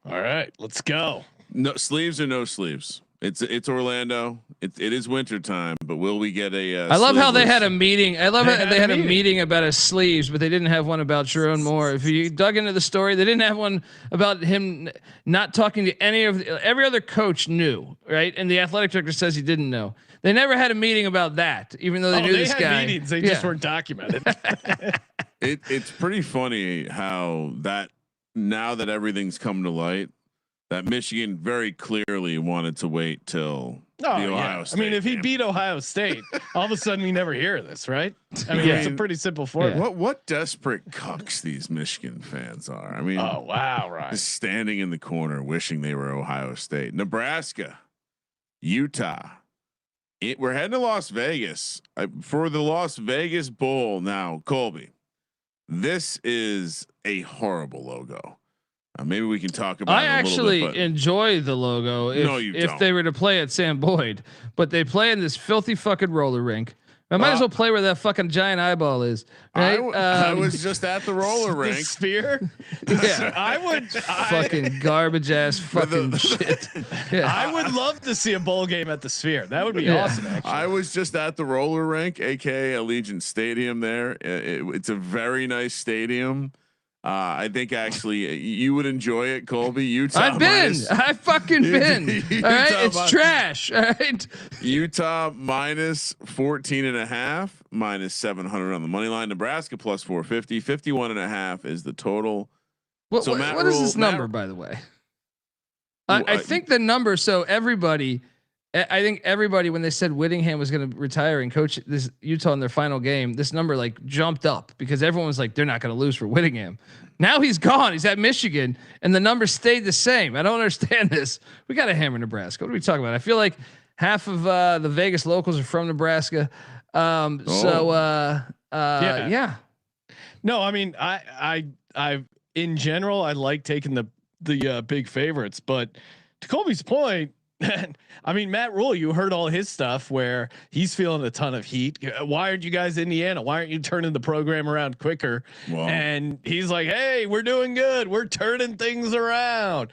Speaker 1: All right, let's go.
Speaker 3: No sleeves or no sleeves. It's Orlando. It is winter time, but will we get a?
Speaker 5: I love how they had a meeting. I love how they had a meeting about his sleeves, but they didn't have one about Sherrone Moore. If you dug into the story, they didn't have one about him not talking to every other coach knew, right? And the athletic director says he didn't know. They never had a meeting about that, even though they knew this guy.
Speaker 1: Meetings, they just weren't documented.
Speaker 3: It's pretty funny how that now that everything's come to light, that Michigan very clearly wanted to wait till the Ohio State.
Speaker 1: I mean, if he beat Ohio State, all of a sudden we never hear this, right? I mean, it's a pretty simple formula.
Speaker 3: What desperate cucks these Michigan fans are. I mean,
Speaker 1: oh wow, right?
Speaker 3: Just standing in the corner wishing they were Ohio State. Nebraska, Utah. We're heading to Las Vegas for the Las Vegas Bowl now. Colby, this is a horrible logo. Maybe we can talk about.
Speaker 5: I actually enjoy the logo. If they were to play at Sam Boyd, but they play in this filthy fucking roller rink. I might as well play where that fucking giant eyeball is. Right?
Speaker 3: I was just at the roller rink.
Speaker 1: The Sphere.
Speaker 5: Yeah,
Speaker 1: I would
Speaker 5: fucking garbage ass fucking shit. Yeah.
Speaker 1: I would love to see a bowl game at the Sphere. That would be awesome. Actually,
Speaker 3: I was just at the roller rink, aka Allegiant Stadium. There, it's a very nice stadium. I think actually you would enjoy it, Colby. Utah.
Speaker 5: I've fucking been. All right, it's trash. All right.
Speaker 3: Utah minus 14.5, minus 700 on the money line. Nebraska plus 450. 51.5 is the total.
Speaker 5: What is this number, by the way? I think the number. So I think everybody, when they said Whittingham was going to retire and coach this Utah in their final game, this number like jumped up because everyone was like, they're not going to lose for Whittingham. Now he's gone. He's at Michigan, and the number stayed the same. I don't understand this. We got to hammer Nebraska. What are we talking about? I feel like half of the Vegas locals are from Nebraska. Yeah.
Speaker 1: No, I mean, I in general, I like taking the big favorites, but to Colby's point, I mean, Matt Rule, you heard all his stuff where he's feeling a ton of heat. Why aren't you guys Indiana? Why aren't you turning the program around quicker? Wow. And he's like, hey, we're doing good. We're turning things around.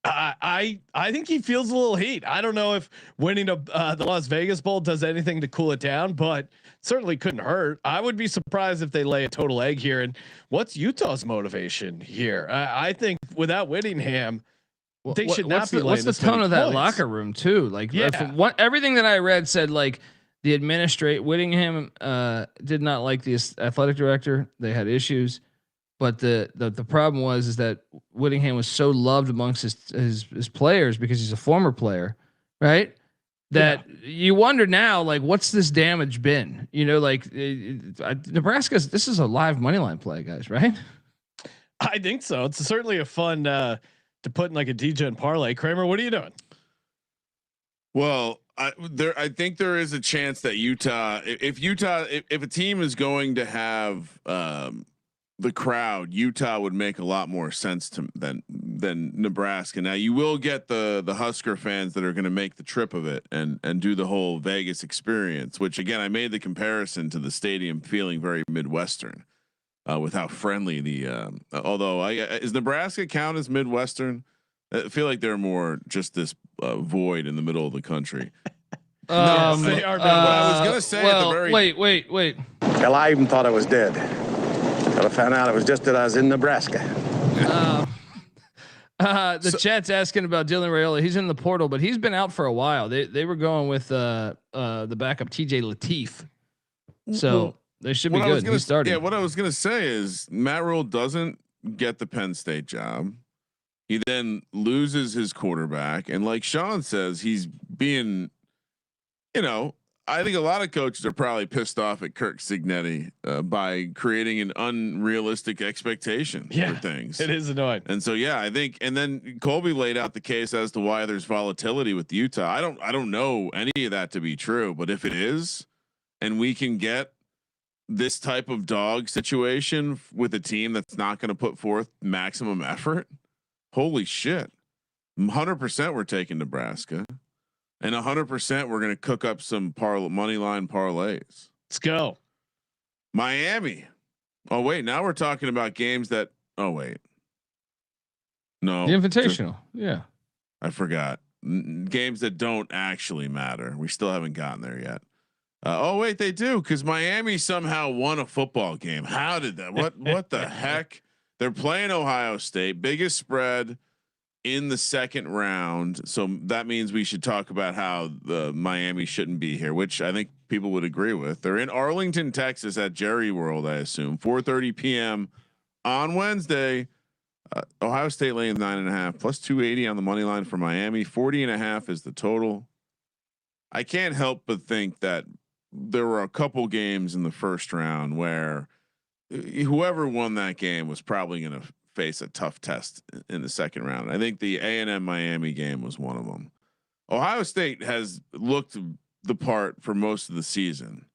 Speaker 1: I think he feels a little heat. I don't know if winning the Las Vegas Bowl does anything to cool it down, but certainly couldn't hurt. I would be surprised if they lay a total egg here. And what's Utah's motivation here? I think without Whittingham, they should not be.
Speaker 5: What's the tone of that locker room too? Like, everything that I read said like the Whittingham did not like the athletic director. They had issues, but the problem is that Whittingham was so loved amongst his players because he's a former player, right? That you wonder now, like, what's this damage been? You know, like Nebraska's. This is a live money line play, guys, right?
Speaker 1: I think so. It's certainly a fun. To put in like a DJ parlay. Kramer, what are you doing?
Speaker 3: Well, I think there is a chance that Utah, if a team is going to have the crowd, Utah would make a lot more sense than Nebraska. Now you will get the Husker fans that are going to make the trip of it and do the whole Vegas experience, which again, I made the comparison to the stadium feeling very Midwestern. With how friendly although is Nebraska count as Midwestern? I feel like they're more just this void in the middle of the country.
Speaker 1: They are. What
Speaker 3: I was gonna say.
Speaker 5: Well,
Speaker 3: at the very
Speaker 5: wait.
Speaker 6: Hell, I even thought I was dead. Till I found out it was just that I was in Nebraska.
Speaker 5: The chat's asking about Dylan Raiola. He's in the portal, but he's been out for a while. They were going with the backup TJ Lateef. So. They should be good. He's starting.
Speaker 3: Yeah, what I was gonna say is Matt Rule doesn't get the Penn State job. He then loses his quarterback, and like Sean says, he's being, I think a lot of coaches are probably pissed off at Kirk Cignetti by creating an unrealistic expectation for things.
Speaker 1: It is annoying.
Speaker 3: And so I think, and then Colby laid out the case as to why there's volatility with Utah. I don't know any of that to be true, but if it is, and we can get this type of dog situation with a team that's not going to put forth maximum effort, holy shit, 100% we're taking Nebraska, and 100% we're going to cook up some money line parlays.
Speaker 1: Let's go.
Speaker 3: Miami. Oh wait, now we're talking about games that. Oh wait, no,
Speaker 5: the Invitational. Yeah,
Speaker 3: I forgot games that don't actually matter. We still haven't gotten there yet. Oh wait, they do, because Miami somehow won a football game. How did that? What the heck? They're playing Ohio State, biggest spread in the second round. So that means we should talk about how the Miami shouldn't be here, which I think people would agree with. They're in Arlington, Texas at Jerry World, I assume. 4:30 p.m. on Wednesday. Ohio State laying 9.5 plus 280 on the money line for Miami. 40.5 is the total. I can't help but think that there were a couple games in the first round where whoever won that game was probably going to face a tough test in the second round. I think the A&M Miami game was one of them. Ohio State has looked the part for most of the season.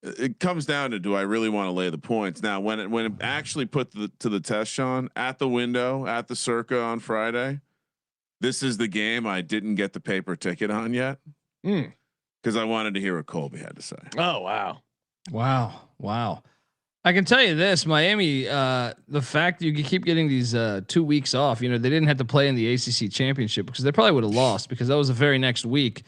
Speaker 3: It comes down to, do I really want to lay the points? Now, when it actually put to the test, Sean, at the window, at the Circa on Friday, this is the game I didn't get the paper ticket on yet. Because I wanted to hear what Colby had to say.
Speaker 1: Oh, wow. I can tell you this, Miami, the fact that you keep getting these 2 weeks off, they didn't have to play in the ACC championship because they probably would have lost, because that was the very next week.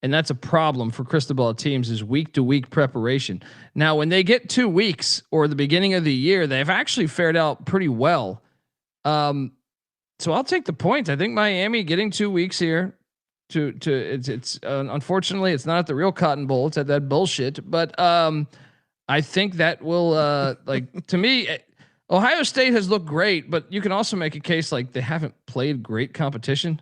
Speaker 1: And that's a problem for Cristobal teams, is week to week preparation. Now, when they get 2 weeks or the beginning of the year, they've actually fared out pretty well. So I'll take the point. I think Miami getting 2 weeks here, it's unfortunately it's not at the real Cotton Bowl, it's at that bullshit, but I think that will to me, Ohio State has looked great, but you can also make a case like they haven't played great competition.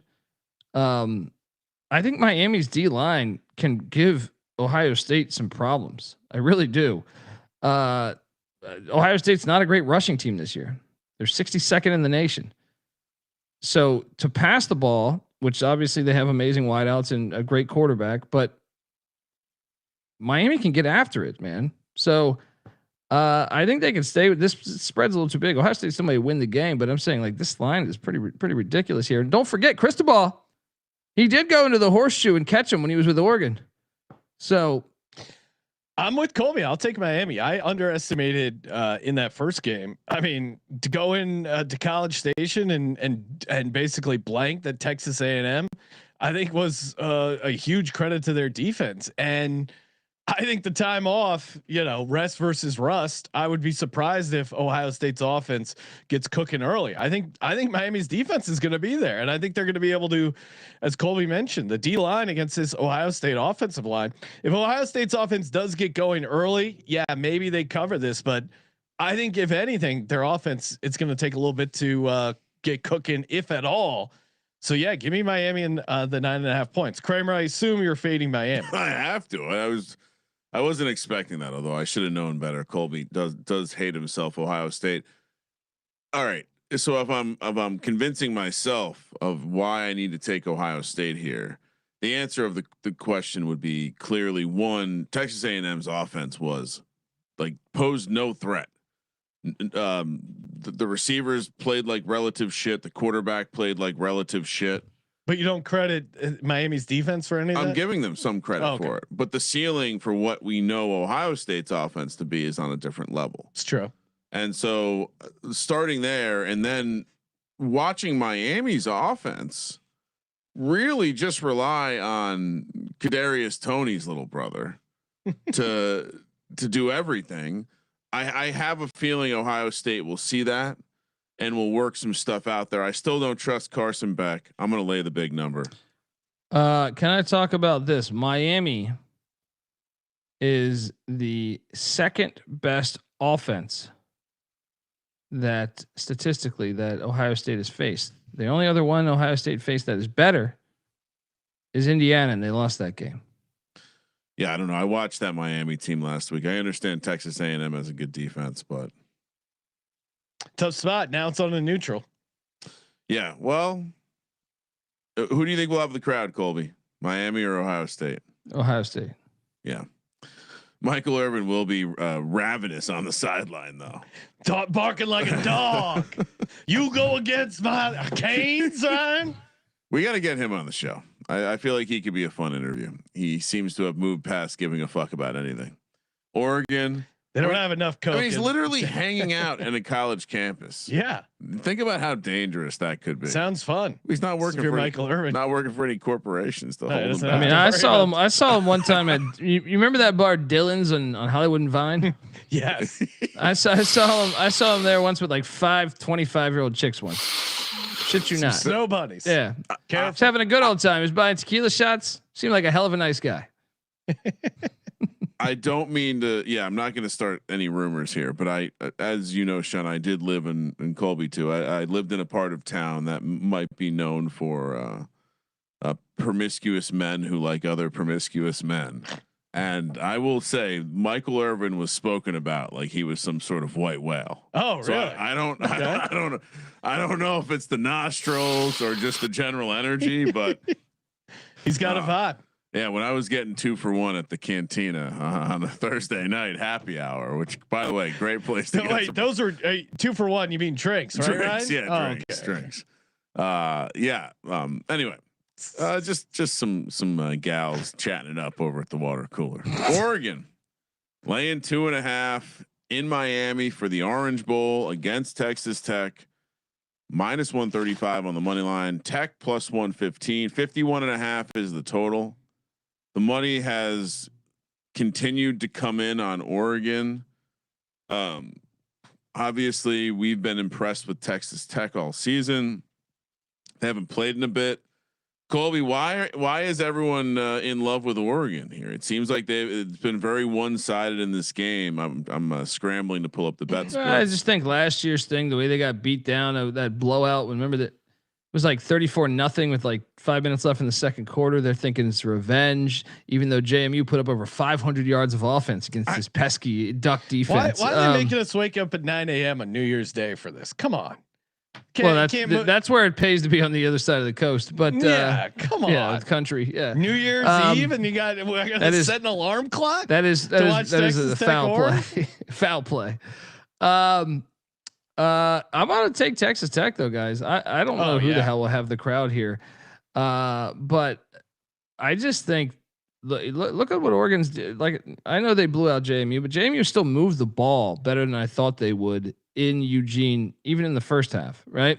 Speaker 5: I think Miami's D line can give Ohio State some problems. I really do. Ohio State's not a great rushing team this year. They're 62nd in the nation. So to pass the ball, which obviously they have amazing wideouts and a great quarterback, but Miami can get after it, man. So I think they can stay with this. Spread's a little too big. Ohio State somebody win the game, but I'm saying like this line is pretty ridiculous here. And don't forget Cristobal. He did go into the horseshoe and catch him when he was with Oregon. So
Speaker 1: I'm with Colby. I'll take Miami. I underestimated in that first game. I mean, to go in to College Station and basically blank the Texas A&M, I think was a huge credit to their defense. And I think the time off, rest versus rust, I would be surprised if Ohio State's offense gets cooking early. I think Miami's defense is going to be there. And I think they're going to be able to, as Colby mentioned, the D line against this Ohio State offensive line. If Ohio State's offense does get going early, yeah, maybe they cover this, but I think if anything, their offense, it's going to take a little bit to get cooking, if at all. So yeah, give me Miami and the 9.5 points. Kramer, I assume you're fading Miami.
Speaker 3: I have to. I wasn't expecting that, although I should have known better. Colby does hate himself Ohio State. All right. So if I'm convincing myself of why I need to take Ohio State here, the answer of the question would be clearly one, Texas A&M's offense was like posed no threat. The receivers played like relative shit. The quarterback played like relative shit.
Speaker 1: But you don't credit Miami's defense for anything.
Speaker 3: I'm giving them some credit for it, but the ceiling for what we know Ohio State's offense to be is on a different level.
Speaker 1: It's true.
Speaker 3: And so starting there and then watching Miami's offense really just rely on Kadarius Toney's little brother to do everything. I have a feeling Ohio State will see that and we'll work some stuff out there. I still don't trust Carson Beck. I'm going to lay the big number.
Speaker 5: Can I talk about this? Miami is the second best offense that statistically that Ohio State has faced. The only other one Ohio State faced that is better is Indiana, and they lost that game.
Speaker 3: Yeah, I don't know. I watched that Miami team last week. I understand Texas A&M has a good defense, but
Speaker 1: tough spot. Now it's on a neutral.
Speaker 3: Yeah. Well, who do you think will have the crowd, Colby? Miami or Ohio State?
Speaker 5: Ohio State.
Speaker 3: Yeah. Michael Irvin will be ravenous on the sideline, though.
Speaker 1: Barking like a dog. You go against my Canes, Ryan.
Speaker 3: We got to get him on the show. I feel like he could be a fun interview. He seems to have moved past giving a fuck about anything. Oregon.
Speaker 1: They don't have enough coke.
Speaker 3: I mean, he's literally hanging out in a college campus.
Speaker 1: Yeah.
Speaker 3: Think about how dangerous that could be.
Speaker 1: Sounds fun.
Speaker 3: He's not working for
Speaker 1: Michael Irvin.
Speaker 3: Not working for any corporations to hold him.
Speaker 5: I mean, I saw him one time at you remember that bar Dylan's on Hollywood and Vine?
Speaker 1: Yes.
Speaker 5: I saw him there once with like 5 25-year-old chicks once. Shit you not.
Speaker 1: Snow bunnies.
Speaker 5: Yeah. He's having a good old time. He's buying tequila shots. Seemed like a hell of a nice guy.
Speaker 3: I don't mean to. Yeah, I'm not going to start any rumors here, but as you know, Sean, I did live in Colby too. I lived in a part of town that might be known for promiscuous men who like other promiscuous men. And I will say, Michael Irvin was spoken about like he was some sort of white whale.
Speaker 1: Oh,
Speaker 3: so
Speaker 1: really?
Speaker 3: I don't know if it's the nostrils or just the general energy, but
Speaker 1: he's got a vibe.
Speaker 3: Yeah, when I was getting 2 for 1 at the cantina on a Thursday night happy hour, which by the way, great place to
Speaker 1: wait, those are 2 for 1. You mean drinks, right?
Speaker 3: Drinks, yeah, drinks. Yeah. Anyway, just some gals chatting it up over at the water cooler. Oregon laying 2.5 in Miami for the Orange Bowl against Texas Tech. -135 on the money line. Tech +115. 51.5 is the total. The money has continued to come in on Oregon. Obviously, we've been impressed with Texas Tech all season. They haven't played in a bit. Colby, why is everyone in love with Oregon here? It seems like it's been very one-sided in this game. I'm scrambling to pull up the bets.
Speaker 5: I just think last year's thing, the way they got beat down, that blowout. Remember that was like 34-0 with like 5 minutes left in the second quarter. They're thinking it's revenge, even though JMU put up over 500 yards of offense against this pesky Duck defense.
Speaker 1: Why are they making us wake up at 9 a.m. on New Year's Day for this? Come on.
Speaker 5: That's where it pays to be on the other side of the coast. But
Speaker 1: come on,
Speaker 5: yeah, country, yeah.
Speaker 1: New Year's Eve, and we're gonna set an alarm clock.
Speaker 5: That is a foul play. Foul play. I'm gonna take Texas Tech though, guys. I don't know who the hell will have the crowd here, but I just think look at what Oregon's did. Like, I know they blew out JMU, but JMU still moved the ball better than I thought they would in Eugene, even in the first half, right?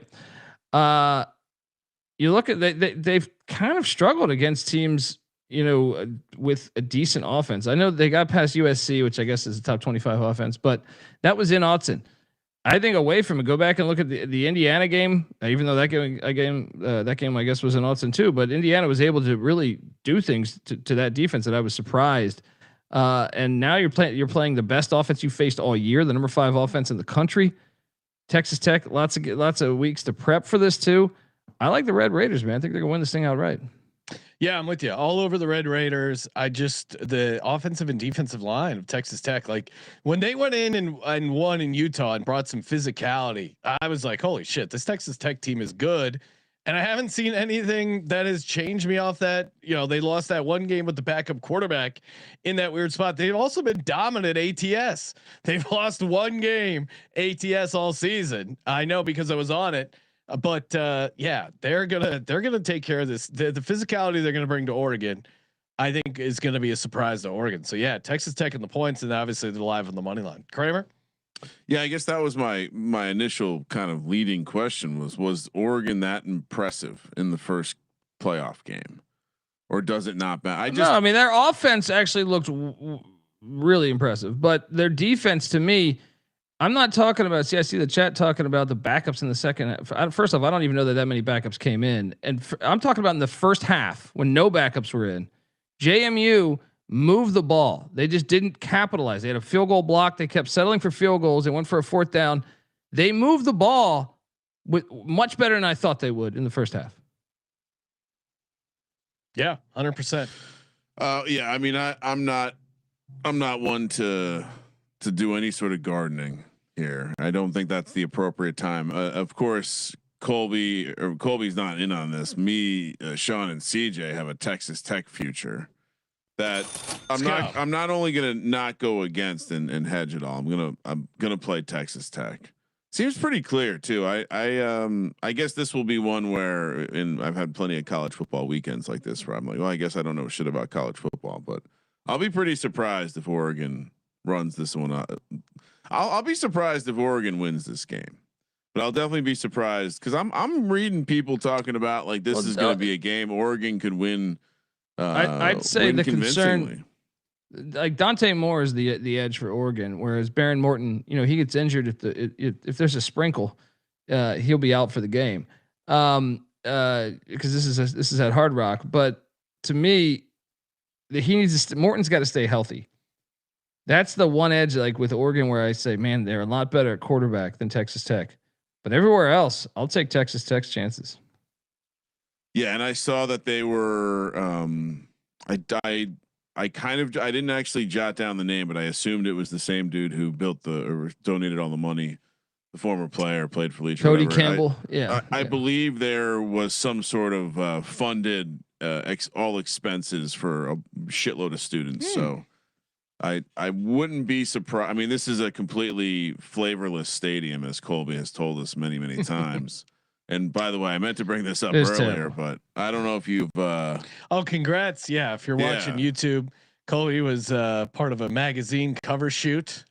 Speaker 5: You look at they've kind of struggled against teams, with a decent offense. I know they got past USC, which I guess is a top 25 offense, but that was in Autzen. I think away from it, go back and look at the Indiana game, even though that game I guess was in Autzen too, but Indiana was able to really do things to that defense that I was surprised. And now you're playing the best offense you faced all year, the number 5 offense in the country. Texas Tech, lots of weeks to prep for this too. I like the Red Raiders, man. I think they're gonna win this thing outright.
Speaker 1: Yeah, I'm with you. All over the Red Raiders. The offensive and defensive line of Texas Tech, like when they went in and won in Utah and brought some physicality, I was like, holy shit, this Texas Tech team is good. And I haven't seen anything that has changed me off that. They lost that one game with the backup quarterback in that weird spot. They've also been dominant ATS. They've lost one game ATS all season. I know because I was on it. But yeah, they're gonna take care of this. The physicality they're gonna bring to Oregon, I think, is gonna be a surprise to Oregon. So yeah, Texas Tech and the points, and obviously they're live on the money line. Kramer.
Speaker 3: Yeah, I guess that was my initial kind of leading question was Oregon that impressive in the first playoff game, or does it not matter?
Speaker 5: I mean their offense actually looked really impressive, but their defense to me. I'm not talking about. See, I see the chat talking about the backups in the second. First off, I don't even know that many backups came in, and I'm talking about in the first half when no backups were in. JMU moved the ball. They just didn't capitalize. They had a field goal block. They kept settling for field goals. They went for a 4th down. They moved the ball with much better than I thought they would in the first half.
Speaker 1: Yeah, 100%.
Speaker 3: Yeah, I mean, I'm not one to do any sort of gardening here. I don't think that's the appropriate time. Of course, Colby's not in on this. Me, Sean, and CJ have a Texas Tech future that I'm not only gonna not go against and hedge it all. I'm gonna play Texas Tech. Seems pretty clear too. I guess this will be one where I've had plenty of college football weekends like this where I'm like, well, I guess I don't know shit about college football, but I'll be pretty surprised if Oregon runs this one out. I'll be surprised if Oregon wins this game, but I'll definitely be surprised because I'm reading people talking about like this is going to be a game Oregon could win.
Speaker 5: I'd say the concern, like Dante Moore is the edge for Oregon, whereas Baron Morton, he gets injured if there's a sprinkle, he'll be out for the game. Because this is at Hard Rock, but to me, Morton's got to stay healthy. That's the one edge, like with Oregon, where I say, man, they're a lot better at quarterback than Texas Tech. But everywhere else, I'll take Texas Tech's chances.
Speaker 3: Yeah, and I saw that they were. I didn't actually jot down the name, but I assumed it was the same dude who built or donated all the money. The former player played for Leach.
Speaker 5: Cody Campbell.
Speaker 3: I believe there was some sort of funded all expenses for a shitload of students. So. I wouldn't be surprised. I mean, this is a completely flavorless stadium, as Colby has told us many, many times. And by the way, I meant to bring this up earlier, but I don't know if you've.
Speaker 1: Oh, congrats! Yeah, if you're watching YouTube, Colby was part of a magazine cover shoot.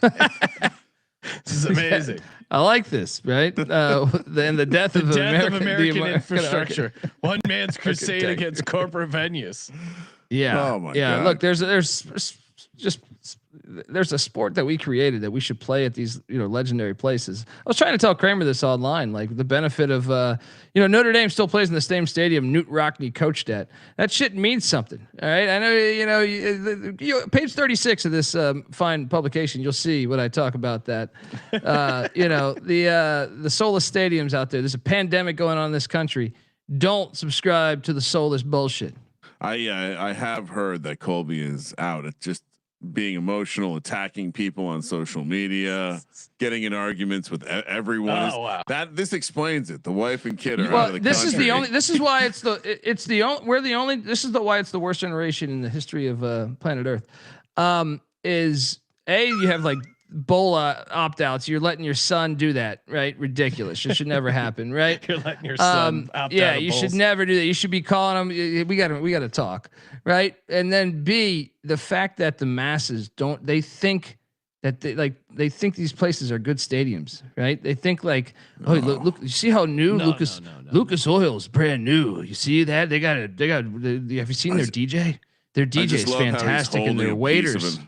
Speaker 1: This is amazing.
Speaker 5: I like this, right? And the death of
Speaker 1: American infrastructure. One man's crusade against corporate venues.
Speaker 5: Yeah.
Speaker 3: Oh my God.
Speaker 5: Look, there's there's a sport that we created that we should play at these, legendary places. I was trying to tell Kramer this online, like the benefit of, Notre Dame still plays in the same stadium Newt Rockne coached at. That shit means something. All right. I know, page 36 of this fine publication, you'll see what I talk about that. The soulless stadiums out there. There's a pandemic going on in this country. Don't subscribe to the soulless bullshit.
Speaker 3: I have heard that Colby is out at just being emotional, attacking people on social media, getting in arguments with everyone.
Speaker 1: Oh, wow.
Speaker 3: That this explains it. The wife and kid are out of the
Speaker 5: this
Speaker 3: country.
Speaker 5: is the only. This is why it's the only. We're the only. This is why it's the worst generation in the history of planet Earth. Is you have like bowl opt-outs. You're letting your son do that, right? Ridiculous. It should never happen, right?
Speaker 1: You're letting your son opt out.
Speaker 5: Yeah, you should never do that. You should be calling him. We got to talk, right? And then B, the fact that the masses they think that they think these places are good stadiums, right? They think like, look, you see how new Lucas Oil's brand new. You see that they got. Have you seen their DJ? Their DJ is fantastic, and their waiters.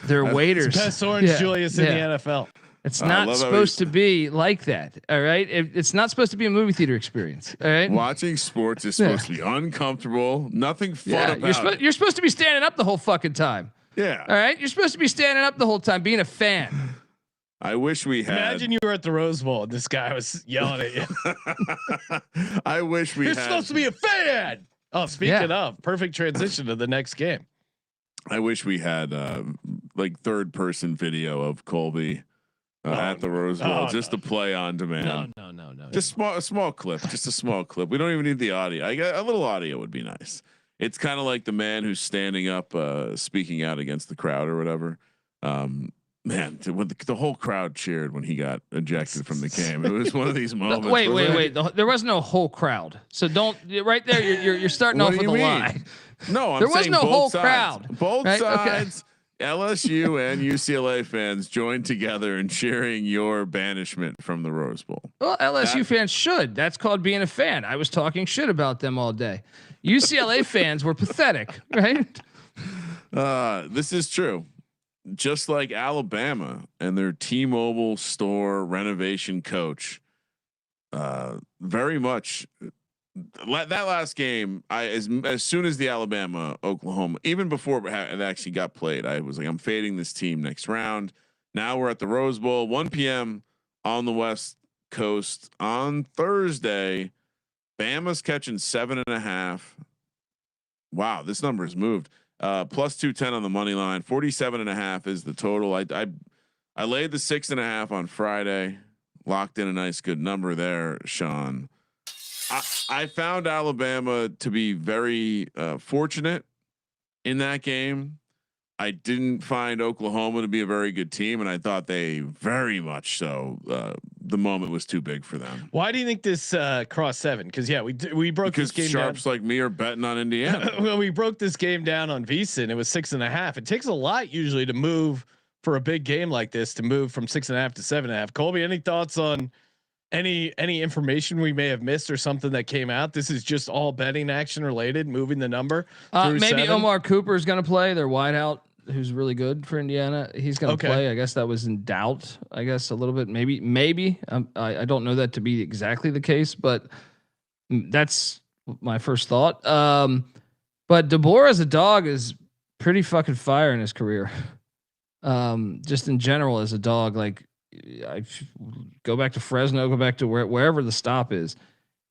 Speaker 5: They're waiters.
Speaker 1: Best Orange Julius in the NFL.
Speaker 5: It's not supposed to be like that. All right. It's not supposed to be a movie theater experience. All right.
Speaker 3: Watching sports is supposed to be uncomfortable. Nothing fun about
Speaker 5: you're supposed to be standing up the whole fucking time.
Speaker 3: Yeah.
Speaker 5: All right. You're supposed to be standing up the whole time, being a fan.
Speaker 3: I wish we had.
Speaker 1: Imagine you were at the Rose Bowl and this guy was yelling at you.
Speaker 3: I wish we
Speaker 1: You're
Speaker 3: had.
Speaker 1: supposed to be a fan. Oh, speaking of, perfect transition to the next game.
Speaker 3: I wish we had like third person video of Colby at the Rose Bowl just to play on demand.
Speaker 1: No.
Speaker 3: Just a small clip. Just a small clip. We don't even need the audio. A little audio would be nice. It's kind of like the man who's standing up, speaking out against the crowd or whatever. Man, when the whole crowd cheered when he got ejected from the game. It was one of these moments.
Speaker 5: Wait. There was no whole crowd. So don't right there. You're starting off with a lie.
Speaker 3: No,
Speaker 5: there was no whole crowd.
Speaker 3: Both sides, okay. LSU and UCLA fans joined together in cheering your banishment from the Rose Bowl.
Speaker 5: Well, LSU fans should. That's called being a fan. I was talking shit about them all day. UCLA fans were pathetic, right?
Speaker 3: This is true. Just like Alabama and their T-Mobile store renovation coach, very much. That last game, as soon as the Alabama Oklahoma, even before it actually got played, I was like, I'm fading this team next round. Now we're at the Rose Bowl, 1 p.m. on the West Coast on Thursday. Bama's catching 7.5. Wow, this number has moved. Plus 210 on the money line. 47.5 is the total. I laid the 6.5 on Friday. Locked in a nice good number there, Sean. I found Alabama to be very fortunate in that game. I didn't find Oklahoma to be a very good team, and I thought they very much so. The moment was too big for them.
Speaker 1: Why do you think this crossed 7? Because we broke this game
Speaker 3: sharps
Speaker 1: down.
Speaker 3: like me are betting on Indiana.
Speaker 1: Well, we broke this game down on VSiN. It was 6.5. It takes a lot usually to move for a big game like this to move from 6.5 to 7.5. Colby, any thoughts on any information we may have missed or something that came out? This is just all betting action related, moving the number.
Speaker 5: Maybe 7. Omar Cooper is going to play. Their wideout, who's really good for Indiana. He's going to play. I guess that was in doubt. I guess a little bit. Maybe. I don't know that to be exactly the case, but that's my first thought. But DeBoer as a dog is pretty fucking fire in his career. Just in general as a dog, like. I go back to Fresno, go back to wherever the stop is.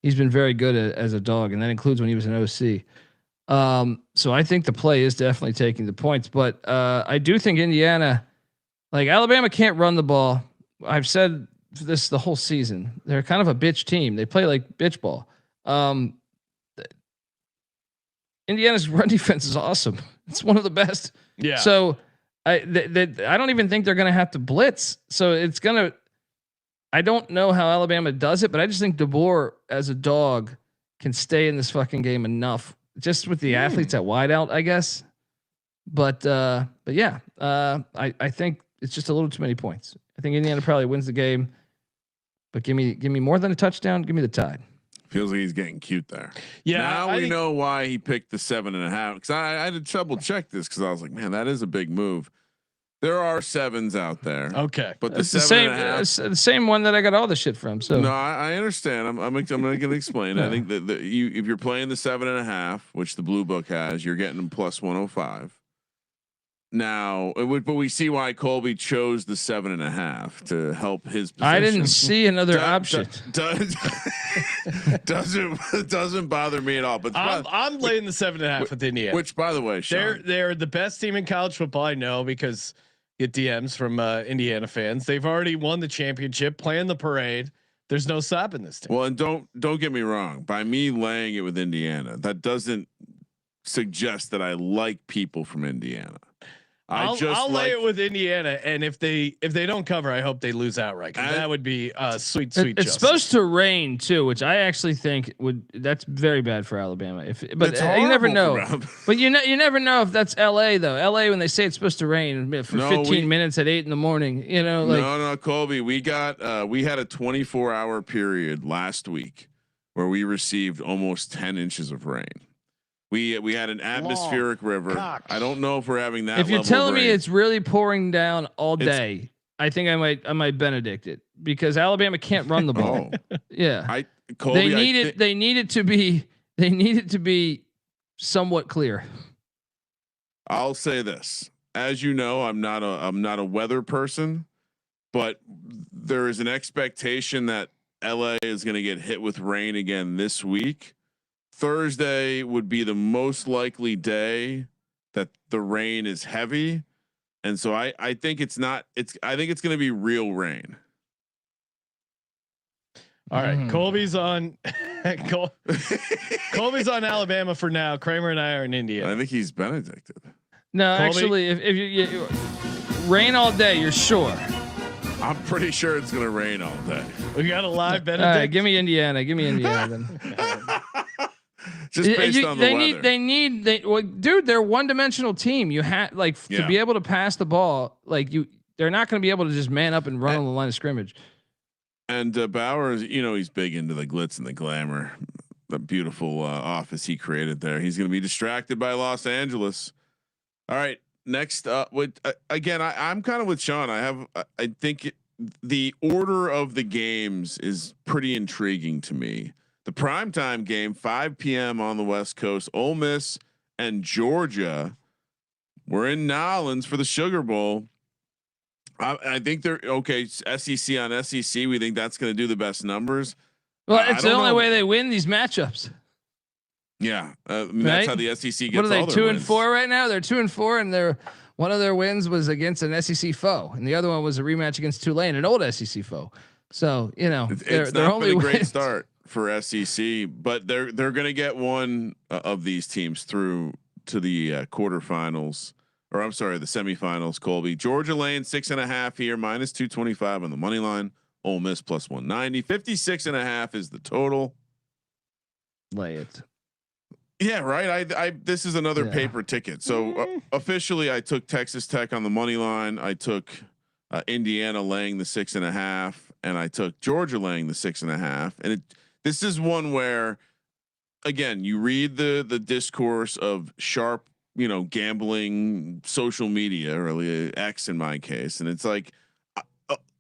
Speaker 5: He's been very good as a dog, and that includes when he was an OC. So I think the play is definitely taking the points, but I do think Indiana, like Alabama, can't run the ball. I've said this the whole season. They're kind of a bitch team. They play like bitch ball. Indiana's run defense is awesome. It's one of the best.
Speaker 1: Yeah.
Speaker 5: So. I don't even think they're going to have to blitz. So it's going to, I don't know how Alabama does it, but I just think DeBoer as a dog can stay in this fucking game enough just with the athletes at wideout, I guess. But yeah, I think it's just a little too many points. I think Indiana probably wins the game, but give me more than a touchdown. Give me the Tide.
Speaker 3: Feels like he's getting cute there.
Speaker 1: Yeah.
Speaker 3: Now we know why he picked the 7.5. Because I had to double check this because I was like, man, that is a big move. There are 7s out there.
Speaker 1: Okay,
Speaker 3: but
Speaker 5: it's the same one that I got all the shit from. So
Speaker 3: no, I understand. I'm going to explain. I think that if you're playing the 7.5, which the blue book has, you're getting plus 105. Now, but we see why Colby chose the 7.5 to help his position.
Speaker 5: I didn't see another option.
Speaker 3: Doesn't bother me at all. But
Speaker 1: I'm laying the 7.5 with Indiana.
Speaker 3: Which, by the way, Sean,
Speaker 1: they're the best team in college football. I know because get DMs from Indiana fans. They've already won the championship, playing the parade. There's no stopping this team.
Speaker 3: Well, and don't get me wrong. By me laying it with Indiana, that doesn't suggest that I like people from Indiana.
Speaker 1: I'll lay it with Indiana, and if they don't cover, I hope they lose outright. That would be sweet.
Speaker 5: It's
Speaker 1: justice.
Speaker 5: supposed to rain too, which I actually think that's very bad for Alabama. But you never know. But you never know if that's LA though. LA when they say it's supposed to rain for 15 minutes at 8 a.m, you know, like
Speaker 3: no, Colby, we had a 24-hour period last week where we received almost 10 inches of rain. We had an atmospheric river. I don't know if we're having that.
Speaker 5: If you're telling me it's really pouring down all day, I think I might Benedict it because Alabama can't run the ball. Yeah,
Speaker 3: Colby,
Speaker 5: they need it to be somewhat clear.
Speaker 3: I'll say this, as you know, I'm not a weather person, but there is an expectation that LA is going to get hit with rain again this week. Thursday would be the most likely day that the rain is heavy. And so I think I think it's going to be real rain.
Speaker 1: All right. Colby's on Colby's on Alabama for now. Kramer and I are in India.
Speaker 3: I think he's Benedicted.
Speaker 5: No, Colby? Actually, if you rain all day, you're sure.
Speaker 3: I'm pretty sure it's going to rain all day.
Speaker 1: We got a live Benedict.
Speaker 5: Give me Indiana then.
Speaker 3: Just based on the weather.
Speaker 5: They need dude, they're one-dimensional team. You have to be able to pass the ball. They're not going to be able to just man up and run on the line of scrimmage.
Speaker 3: And Bowers, he's big into the glitz and the glamour, the beautiful office he created there. He's going to be distracted by Los Angeles. All right, next up, I'm kind of with Sean. I think the order of the games is pretty intriguing to me. The primetime game, 5 p.m. on the West Coast, Ole Miss and Georgia. We're in Nolens for the Sugar Bowl. I think they're okay. SEC on SEC. We think that's going to do the best numbers.
Speaker 5: Well, it's the only way they win these matchups.
Speaker 3: Yeah, that's how the SEC gets.
Speaker 5: What are they?
Speaker 3: All
Speaker 5: 2-4 right now. They're 2-4, and one of their wins was against an SEC foe, and the other one was a rematch against Tulane, an old SEC foe. So
Speaker 3: it's not been a great start for SEC, but they're going to get one of these teams through to the quarterfinals, or I'm sorry, the semifinals. Colby, Georgia laying 6.5 here, minus 225 on the money line. Ole Miss plus 190, 56.5 is the total.
Speaker 5: Lay it.
Speaker 3: Yeah, right. I this is another paper ticket. So officially, I took Texas Tech on the money line. I took Indiana laying the 6.5, and I took Georgia laying the 6.5, and this is one where, again, you read the discourse of sharp, gambling social media, really X in my case, and it's like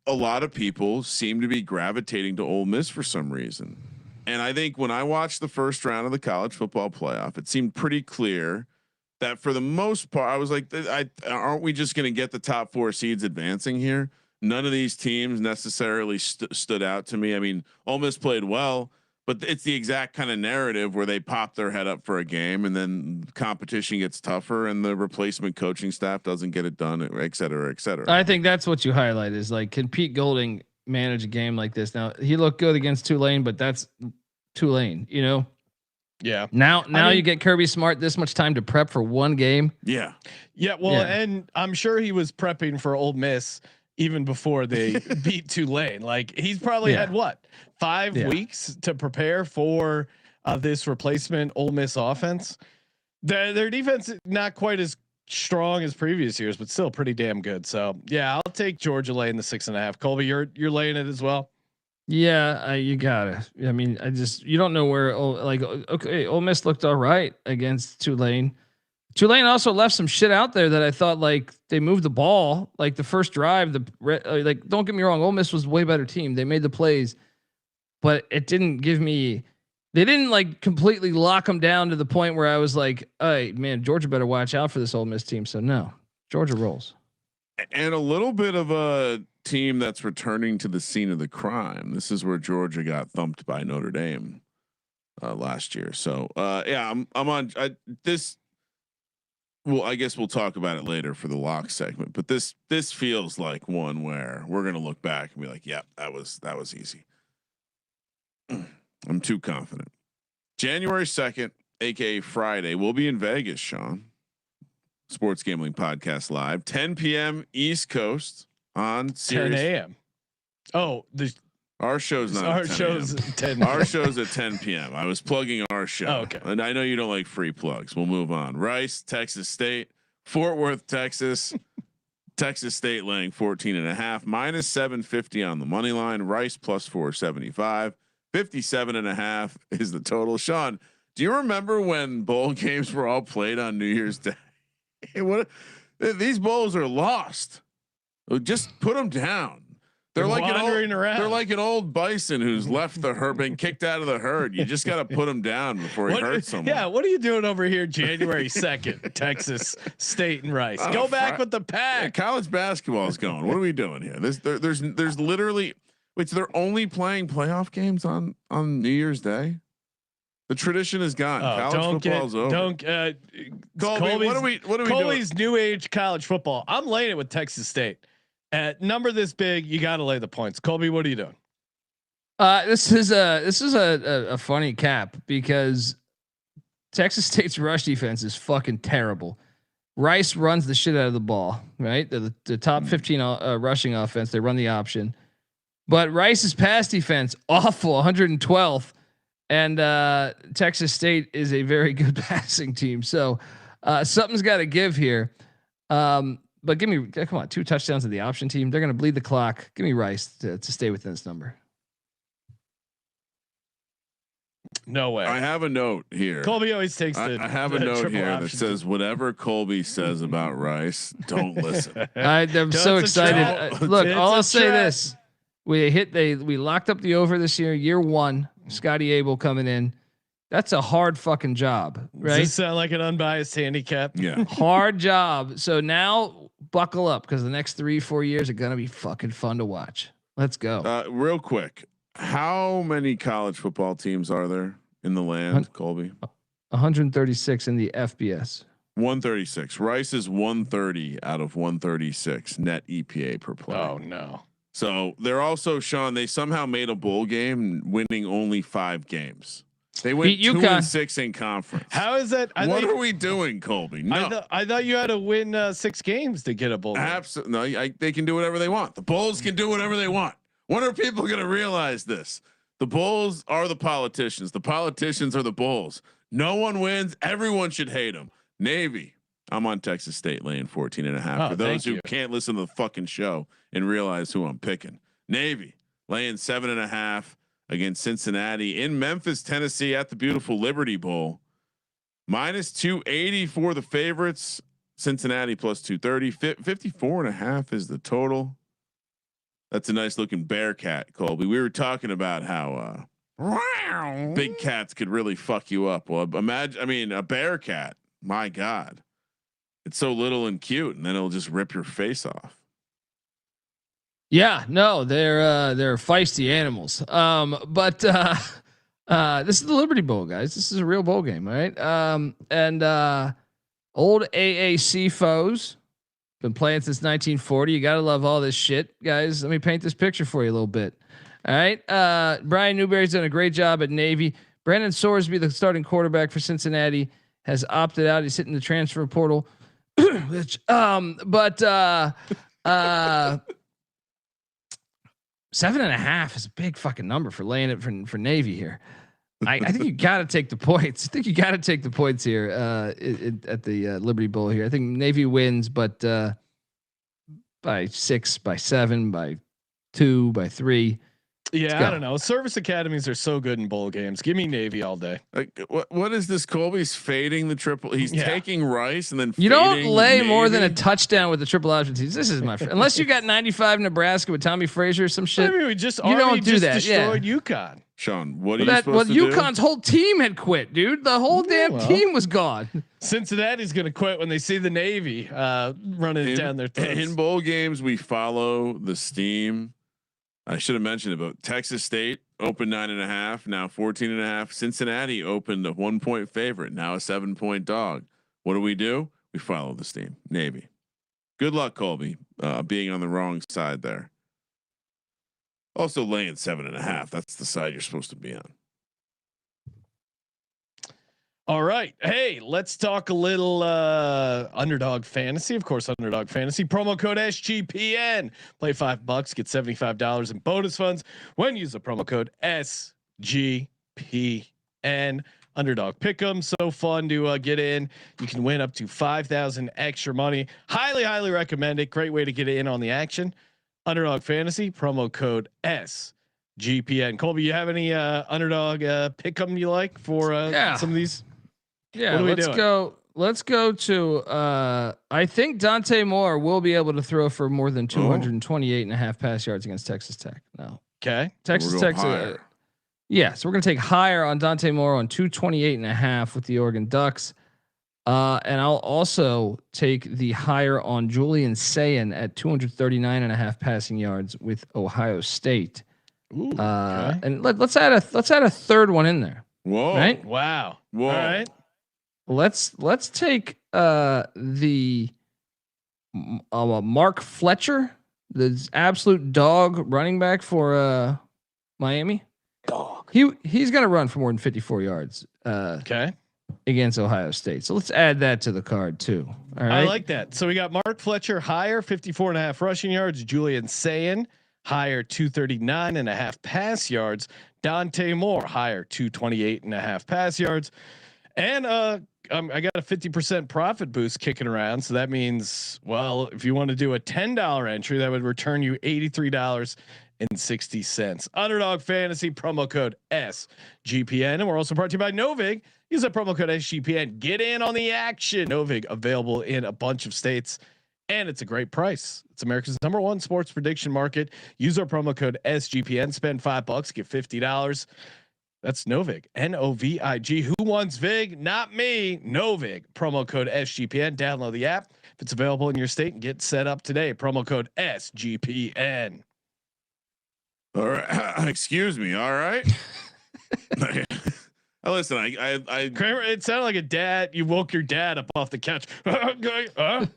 Speaker 3: a lot of people seem to be gravitating to Ole Miss for some reason. And I think when I watched the first round of the college football playoff, it seemed pretty clear that for the most part, I was like, aren't we just going to get the top 4 seeds advancing here? None of these teams necessarily stood out to me. I mean, Ole Miss played well, but it's the exact kind of narrative where they pop their head up for a game and then competition gets tougher and the replacement coaching staff doesn't get it done, et cetera, et cetera.
Speaker 5: I think that's what you highlight is can Pete Golding manage a game like this? Now he looked good against Tulane, but that's Tulane,
Speaker 1: Yeah.
Speaker 5: Now you get Kirby Smart this much time to prep for one game.
Speaker 3: Yeah.
Speaker 1: Yeah. Well, and I'm sure he was prepping for Ole Miss even before they beat Tulane. He's probably had 5 weeks to prepare for this replacement Ole Miss offense. Their defense not quite as strong as previous years, but still pretty damn good. So yeah, I'll take Georgia laying the 6.5. Colby, you're laying it as well.
Speaker 5: Yeah, you gotta. I mean, you don't know where. Okay, Ole Miss looked all right against Tulane. Tulane also left some shit out there that I thought like they moved the ball, like the first drive, like, don't get me wrong. Ole Miss was a way better team. They made the plays, but it didn't give me, they didn't like completely lock them down to the point where I was like, hey man, Georgia better watch out for this Ole Miss team. So no, Georgia rolls.
Speaker 3: And a little bit of a team that's returning to the scene of the crime. This is where Georgia got thumped by Notre Dame last year. So yeah, I'm on this. Well, I guess we'll talk about it later for the lock segment, but this feels like one where we're gonna look back and be like, "Yep, that was easy." I'm too confident. January 2nd, aka Friday, we'll be in Vegas, Sean. Sports Gambling Podcast Live, 10 p.m. East Coast on Sirius.
Speaker 1: 10 a.m. Oh,
Speaker 3: our show's not.
Speaker 1: Our show's 10.
Speaker 3: Our show's at 10 p.m. I was plugging our show.
Speaker 1: Oh, okay.
Speaker 3: And I know you don't like free plugs. We'll move on. Rice, Texas State, Fort Worth, Texas. Texas State laying 14.5, minus 750 on the money line. Rice plus 475, 57.5 is the total. Sean, do you remember when bowl games were all played on New Year's Day? What? These bowls are lost. Just put them down. They're like they're like an old bison who's left the herd, been kicked out of the herd. You just got to put him down before he hurts someone.
Speaker 1: Yeah, what are you doing over here, January 2nd, Texas State and Rice? Go back with the pack.
Speaker 3: Yeah, college basketball is going. What are we doing here? There's literally, wait, so they're only playing playoff games on New Year's Day. The tradition is gone. College football's over. Colby, what are we
Speaker 1: Colby's
Speaker 3: doing?
Speaker 1: new age college football. I'm laying it with Texas State. At number this big, you got to lay the points. Colby, what are you doing?
Speaker 5: This is a funny cap because Texas State's rush defense is fucking terrible. Rice runs the shit out of the ball, right? The top 15 rushing offense. They run the option, but Rice's pass defense awful, 112th, and Texas State is a very good passing team. So something's got to give here. But give me, come on, 2 touchdowns to the option team. They're going to bleed the clock. Give me Rice to stay within this number.
Speaker 1: No way.
Speaker 3: I have a note here.
Speaker 1: Colby always takes
Speaker 3: I have a note here that says whatever Colby says about Rice, don't listen.
Speaker 5: I'm so excited. Look, I'll say this: we locked up the over this year 1. Scotty Abel coming in. That's a hard fucking job, right?
Speaker 1: Does this sound like an unbiased handicap?
Speaker 3: Yeah,
Speaker 5: hard job. So now buckle up because the next 3-4 years are gonna be fucking fun to watch. Let's go.
Speaker 3: Real quick, how many college football teams are there in the land, Colby?
Speaker 5: 136 in the FBS.
Speaker 3: 136. Rice is 130 out of 136 net EPA per play.
Speaker 1: Oh no.
Speaker 3: So they're also, Sean, they somehow made a bowl game winning only 5 games. They went 2-6 in conference.
Speaker 1: How is that?
Speaker 3: What are we doing, Colby? No,
Speaker 1: I thought you had to win 6 games to get a bowl.
Speaker 3: Absolutely. No, they can do whatever they want. The Bulls can do whatever they want. When are people going to realize this? The Bulls are the politicians. The politicians are the Bulls. No one wins. Everyone should hate them. Navy. I'm on Texas State laying 14.5. For those who can't listen to the fucking show and realize who I'm picking. Navy laying 7.5 against Cincinnati in Memphis, Tennessee at the beautiful Liberty Bowl. Minus 280 for the favorites. Cincinnati plus 230. 54.5 is the total. That's a nice looking Bearcat, Colby. We were talking about how big cats could really fuck you up. Well, imagine, a Bearcat, my God, it's so little and cute, and then it'll just rip your face off.
Speaker 5: Yeah, no, they're feisty animals. But this is the Liberty Bowl, guys. This is a real bowl game, right? And old AAC foes been playing since 1940. You gotta love all this shit, guys. Let me paint this picture for you a little bit. All right, Brian Newberry's done a great job at Navy. Brandon Sorsby, the starting quarterback for Cincinnati, has opted out. He's hitting the transfer portal. Which, 7.5 is a big fucking number for laying it for Navy here. I think you got to take the points. I think you got to take the points here at the Liberty Bowl here. I think Navy wins, but by 6, by 7, by 2, by 3.
Speaker 1: Yeah, I don't know. Service academies are so good in bowl games. Give me Navy all day.
Speaker 3: Like what is this? Colby's fading the triple. He's taking Rice and then
Speaker 5: you don't lay
Speaker 3: Navy.
Speaker 5: more than a touchdown with the triple option teams. This is my friend. Unless you got 95 Nebraska with Tommy Frazier or some shit.
Speaker 1: I mean, we just destroyed UConn.
Speaker 3: Sean, what are you supposed to
Speaker 5: UConn's whole team had quit, dude. The whole damn team was gone.
Speaker 1: Cincinnati's going to quit when they see the Navy running down their throats.
Speaker 3: In bowl games, we follow the steam. I should have mentioned it, but Texas State opened 9.5, now 14.5. Cincinnati opened a 1-point favorite, now a 7-point dog. What do? We follow the steam. Navy. Good luck, Colby, being on the wrong side there. Also laying 7.5. That's the side you're supposed to be on.
Speaker 1: All right. Hey, let's talk a little Underdog fantasy. Of course, Underdog fantasy promo code SGPN. Play $5, get $75 in bonus funds when you use the promo code SGPN. Underdog pick'em, so fun to get in. You can win up to 5,000 extra money. Highly recommend it. Great way to get in on the action. Underdog fantasy promo code SGPN. Colby, you have any Underdog pick'em you like for some of these?
Speaker 5: Yeah, let's go to I think Dante Moore will be able to throw for more than 228.5 pass yards against Texas Tech. No.
Speaker 1: Okay.
Speaker 5: Texas Tech. So we're going to take higher on Dante Moore on 228.5 with the Oregon Ducks. And I'll also take the higher on Julian Sayin at 239.5 passing yards with Ohio State.
Speaker 1: Ooh, okay.
Speaker 5: And let's add a third one in there.
Speaker 3: Whoa.
Speaker 5: Right?
Speaker 1: Wow.
Speaker 3: Whoa.
Speaker 1: All right.
Speaker 5: Let's take the Mark Fletcher, the absolute dog running back for Miami.
Speaker 6: Dog.
Speaker 5: He's going to run for more than 54 yards.
Speaker 1: Okay.
Speaker 5: Against Ohio State. So let's add that to the card too. All right.
Speaker 1: I like that. So we got Mark Fletcher higher, 54.5 rushing yards. Julian Sayin higher, 239.5 pass yards. Dante Moore higher, 228.5 pass yards. And I got a 50% profit boost kicking around. So that means, well, if you want to do a $10 entry, that would return you $83.60. Underdog fantasy promo code SGPN. And we're also brought to you by Novig. Use that promo code SGPN. Get in on the action. Novig available in a bunch of states, and it's a great price. It's America's #1 sports prediction market. Use our promo code SGPN. Spend $5, get $50. That's Novig. Novig. Who wants Vig? Not me. Novig. Promo code SGPN. Download the app if it's available in your state and get set up today. Promo code SGPN.
Speaker 3: All right. Excuse me. All right. Listen, I
Speaker 1: Kramer, it sounded like a dad. You woke your dad up off the couch.
Speaker 3: I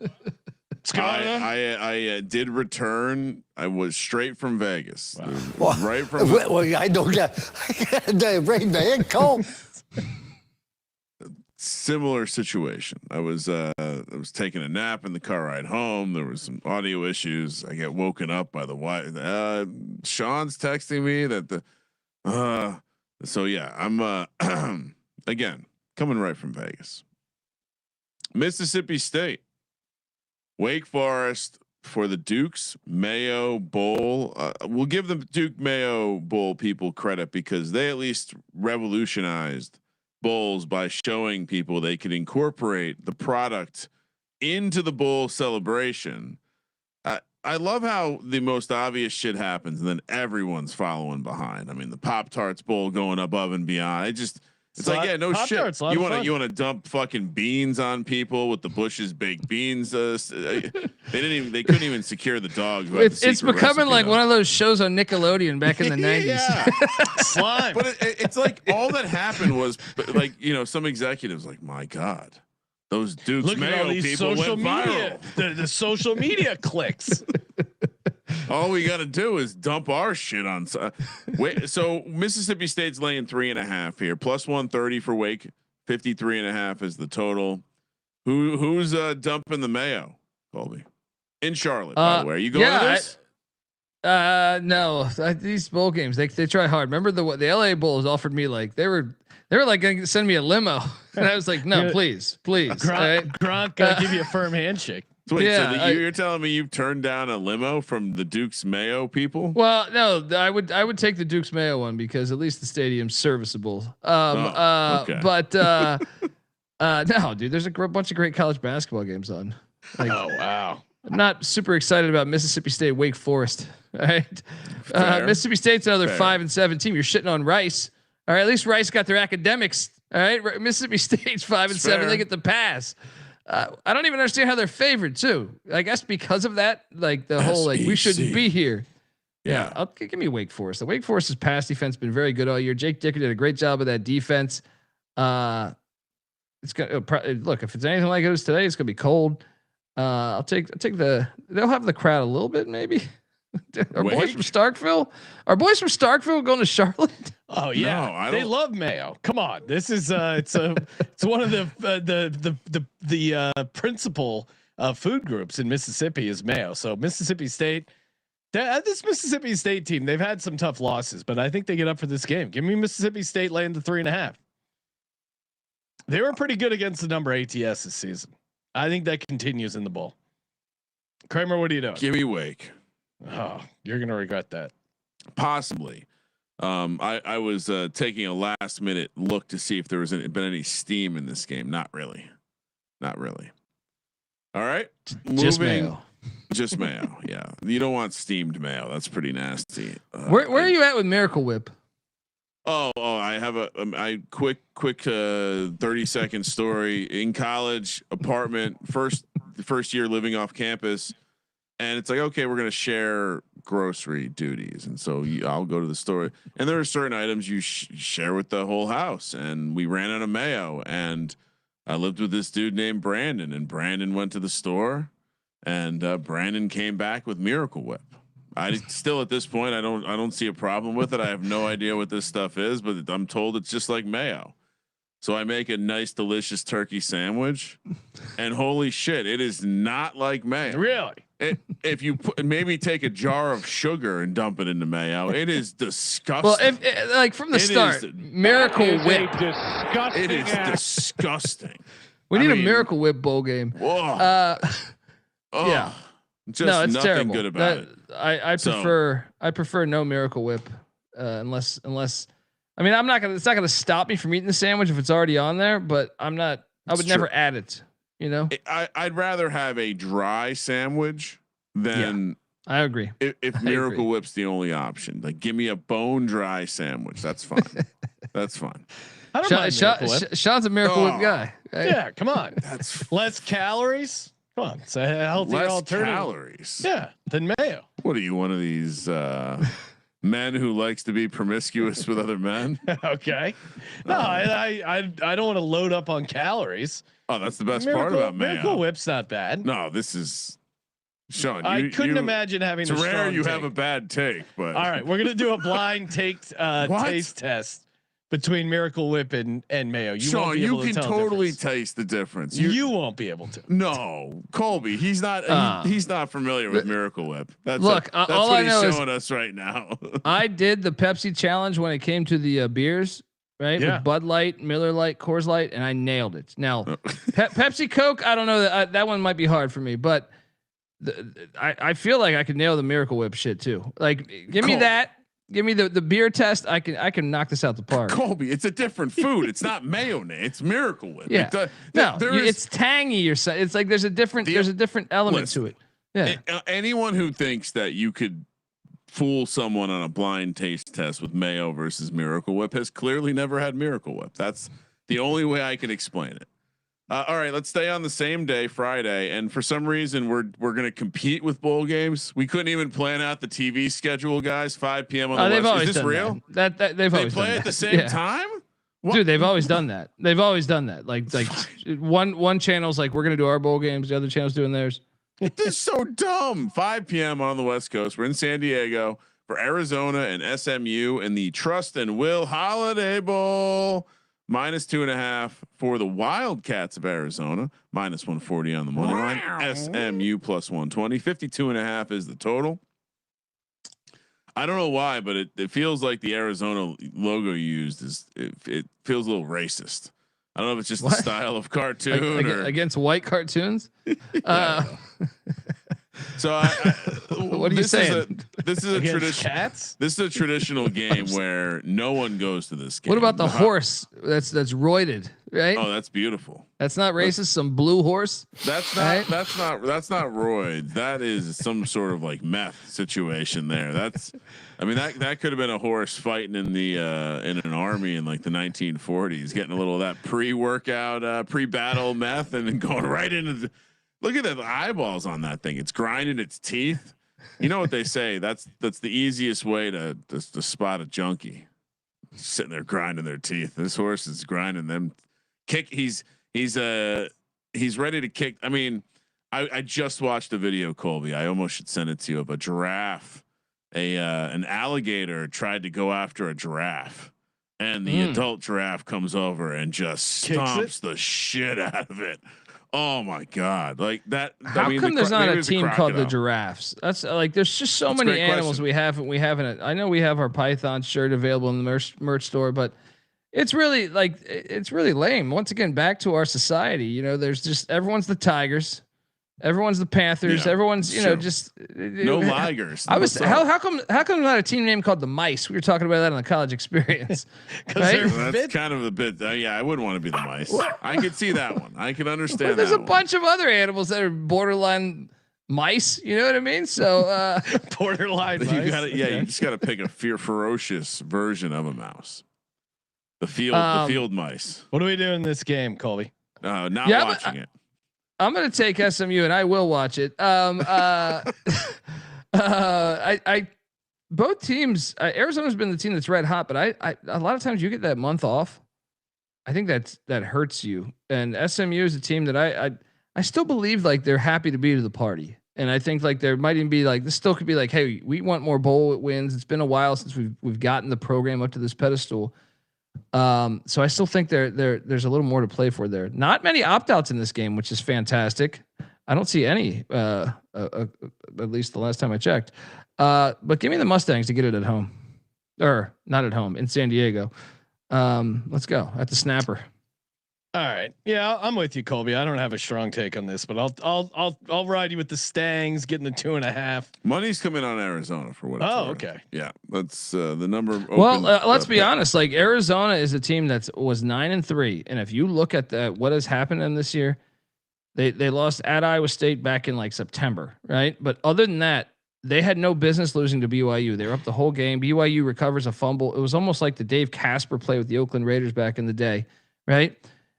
Speaker 3: did return. I was straight from Vegas.
Speaker 6: Well,
Speaker 3: right from.
Speaker 6: Well, I don't get the head cold.
Speaker 3: Similar situation. I was taking a nap in the car ride home. There was some audio issues. I get woken up by the wife. Sean's texting me that so yeah, I'm again coming right from Vegas. Mississippi State, Wake Forest for the Dukes Mayo Bowl. We'll give the Duke Mayo Bowl people credit because they at least revolutionized bowls by showing people they could incorporate the product into the bowl celebration. I love how the most obvious shit happens and then everyone's following behind. I mean, the Pop-Tarts Bowl going above and beyond. It's like, yeah, no shit. You want to dump fucking beans on people with the Bush's baked beans. They couldn't even secure the dog.
Speaker 5: It's becoming like one of those shows on Nickelodeon back in the 90s.
Speaker 3: Yeah.
Speaker 1: Slime.
Speaker 3: But it's like all that happened was like, some executives like, my God, those Dukes
Speaker 1: Look
Speaker 3: Mayo
Speaker 1: at all these
Speaker 3: people
Speaker 1: social
Speaker 3: went
Speaker 1: media,
Speaker 3: viral.
Speaker 1: the social media clicks.
Speaker 3: All we got to do is dump our shit on. Wait, so Mississippi State's laying 3.5 here, plus 130 for Wake. 53.5 is the total. Who's dumping the Mayo, Colby? In Charlotte, by the way. Are you going to this?
Speaker 5: No. These bowl games, they try hard. Remember the LA Bulls offered me like they were like going to send me a limo, and I was like, no, please.
Speaker 1: Gronk give you a firm handshake.
Speaker 3: So wait, so you're telling me you've turned down a limo from the Duke's Mayo people?
Speaker 5: Well, no, I would take the Duke's Mayo one because at least the stadium's serviceable. Okay. But no, dude, there's a bunch of great college basketball games on. Like,
Speaker 1: oh wow.
Speaker 5: I'm not super excited about Mississippi State, Wake Forest. All right, Mississippi State's another 5-7 team. You're shitting on Rice. All right, at least Rice got their academics. All right, Mississippi State's 5-7. They get the pass. I don't even understand how they're favored too. I guess because of that, like the whole like we shouldn't be here. Yeah, give me Wake Forest. The Wake Forest's pass defense been very good all year. Jake Dicker did a great job of that defense. It's gonna look if it's anything like it is today, it's gonna be cold. I'll take the. They'll have the crowd a little bit maybe. Our boys from Starkville. Our boys from Starkville going to Charlotte.
Speaker 1: Oh yeah, they love Mayo. Come on, this is it's one of the principal food groups in Mississippi is Mayo. So Mississippi State, this Mississippi State team, they've had some tough losses, but I think they get up for this game. Give me Mississippi State laying the 3.5. They were pretty good against the number ATS this season. I think that continues in the bowl. Kramer, what are you doing?
Speaker 3: Give me Wake.
Speaker 1: Oh, you're gonna regret that.
Speaker 3: Possibly. I was taking a last minute look to see if there was been any steam in this game. Not really. All right.
Speaker 5: Just Mayo.
Speaker 3: Just Mayo. Yeah. You don't want steamed Mayo. That's pretty nasty.
Speaker 5: Where are you at with Miracle Whip?
Speaker 3: Oh, I have a quick 30-second story. In college, apartment, first year living off campus. And it's like, okay, we're going to share grocery duties. And so I'll go to the store, and there are certain items you share with the whole house. And we ran out of mayo, and I lived with this dude named Brandon, and Brandon went to the store, and Brandon came back with Miracle Whip. I still, at this point, I don't see a problem with it. I have no idea what this stuff is, but I'm told it's just like mayo. So I make a nice, delicious turkey sandwich, and holy shit, it is not like mayo.
Speaker 1: Really?
Speaker 3: If you maybe take a jar of sugar and dump it into mayo, it is disgusting.
Speaker 5: Well, if like from the start, Miracle Whip,
Speaker 3: it is disgusting.
Speaker 5: We need a Miracle Whip bowl game.
Speaker 3: Whoa.
Speaker 5: Yeah.
Speaker 3: Just
Speaker 5: no, it's
Speaker 3: nothing
Speaker 5: terrible.
Speaker 3: Good about it.
Speaker 5: I prefer no Miracle Whip, unless I mean it's not gonna stop me from eating the sandwich if it's already on there, but I would never add it. You know,
Speaker 3: I'd rather have a dry sandwich than.
Speaker 5: I agree.
Speaker 3: If Miracle Whip's the only option, like give me a bone dry sandwich. That's fine. That's fine.
Speaker 1: I don't mind Miracle Whip.
Speaker 5: Sean's a Miracle Whip guy. Right?
Speaker 1: Yeah, come on. That's less calories. Come on, it's a healthy alternative.
Speaker 3: Calories.
Speaker 1: Yeah, than mayo.
Speaker 3: What are you, one of these men who likes to be promiscuous with other men?
Speaker 1: Okay. No, I don't want to load up on calories.
Speaker 3: Oh, that's the best part about mayo.
Speaker 1: Miracle Whip's not bad.
Speaker 3: No, this is Sean.
Speaker 1: I couldn't imagine having.
Speaker 3: It's rare you
Speaker 1: take.
Speaker 3: have a bad take, but
Speaker 1: all right, we're gonna do a blind taste test between Miracle Whip and mayo.
Speaker 3: Sean, you can totally taste the difference.
Speaker 1: You won't be able to.
Speaker 3: No, Colby, he's not. He's not familiar with Miracle Whip. That's
Speaker 5: look.
Speaker 3: That's
Speaker 5: all
Speaker 3: what
Speaker 5: I know
Speaker 3: he's showing us right now.
Speaker 5: I did the Pepsi challenge when it came to the beers. Right, with Bud Light, Miller Light, Coors Light, and I nailed it. Now, Pepsi, Coke, I don't know that one might be hard for me, but I feel like I could nail the Miracle Whip shit too. Like, give me that. Give me the beer test. I can knock this out the park.
Speaker 3: Colby, it's a different food. It's not mayonnaise. It's Miracle Whip.
Speaker 5: Yeah, it's tangy or something. It's like there's a different element to it. Yeah.
Speaker 3: Anyone who thinks that you could fool someone on a blind taste test with mayo versus Miracle Whip has clearly never had Miracle Whip. That's the only way I can explain it. All right, let's stay on the same day, Friday, and for some reason we're going to compete with bowl games. We couldn't even plan out the TV schedule, guys. 5 p.m. on the West. Is this real?
Speaker 5: That they've always
Speaker 3: play at the same time. What?
Speaker 5: Dude, they've always done that. They've always done that. Like one channel's like we're going to do our bowl games, the other channel's doing theirs.
Speaker 3: This is so dumb. 5 p.m. on the West Coast. We're in San Diego for Arizona and SMU in the Trust and Will Holiday Bowl. -2.5 for the Wildcats of Arizona. -140 on the money line. SMU +120. 52.5 is the total. I don't know why, but it feels like the Arizona logo used it feels a little racist. I don't know if it's just the style of cartoon or
Speaker 5: against white cartoons.
Speaker 3: So
Speaker 5: what are you saying?
Speaker 3: This is a tradition.
Speaker 1: Cats?
Speaker 3: This is a traditional game where no one goes to this game.
Speaker 5: What about the horse that's roided, right?
Speaker 3: Oh, that's beautiful.
Speaker 5: That's not racist. Some blue horse.
Speaker 3: That's not
Speaker 5: right?
Speaker 3: that's not roids. That is some sort of like meth situation there. I mean that could have been a horse fighting in the in an army in like the 1940s, getting a little of that pre-workout, pre-battle meth, and then going right into the. Look at the eyeballs on that thing. It's grinding its teeth. You know what they say? That's the easiest way to spot a junkie. Sitting there grinding their teeth. This horse is grinding them. He's ready to kick. I mean, I just watched a video, Colby. I almost should send it to you of a giraffe. An alligator tried to go after a giraffe, and the adult giraffe comes over and just stomps the shit out of it. Oh my God! Like that.
Speaker 5: How come there's not a team called the Giraffes? That's like there's just so many animals we haven't. I know we have our Python shirt available in the merch store, but it's really lame. Once again, back to our society. You know, there's just everyone's the Tigers, everyone's the Panthers, everyone's just
Speaker 3: no Ligers.
Speaker 5: How come not a team name called the Mice? We were talking about that on the college experience. Right?
Speaker 3: That's kind of a bit. Yeah, I wouldn't want to be the Mice. I could see that one. I can understand.
Speaker 5: But there's a bunch of other animals that are borderline mice. You know what I mean? So
Speaker 1: borderline. Mice.
Speaker 3: You just got to pick a ferocious version of a mouse. The field mice.
Speaker 1: What are we doing in this game, Colby?
Speaker 3: Not watching it.
Speaker 5: I'm going to take SMU and I will watch it. Both teams, Arizona's been the team that's red hot, but I a lot of times you get that month off. I think that hurts you. And SMU is a team that I still believe like they're happy to be to the party. And I think like there might even be like, this still could be like, hey, we want more bowl wins. It's been a while since we've gotten the program up to this pedestal. So I still think there's a little more to play for there. Not many opt-outs in this game, which is fantastic. I don't see any, at least the last time I checked. But give me the Mustangs to get it at home, or not at home, in San Diego. Let's go at the Snapper.
Speaker 1: All right. Yeah, I'm with you, Colby. I don't have a strong take on this, but I'll ride you with the Stangs getting the 2.5.
Speaker 3: Money's coming on Arizona for what it's worth.
Speaker 1: Okay.
Speaker 3: Yeah, that's the number.
Speaker 5: Let's be honest. Like Arizona is a team that was 9-3, and if you look at what has happened in this year, they lost at Iowa State back in like September, right? But other than that, they had no business losing to BYU. They were up the whole game. BYU recovers a fumble. It was almost like the Dave Casper play with the Oakland Raiders back in the day, right?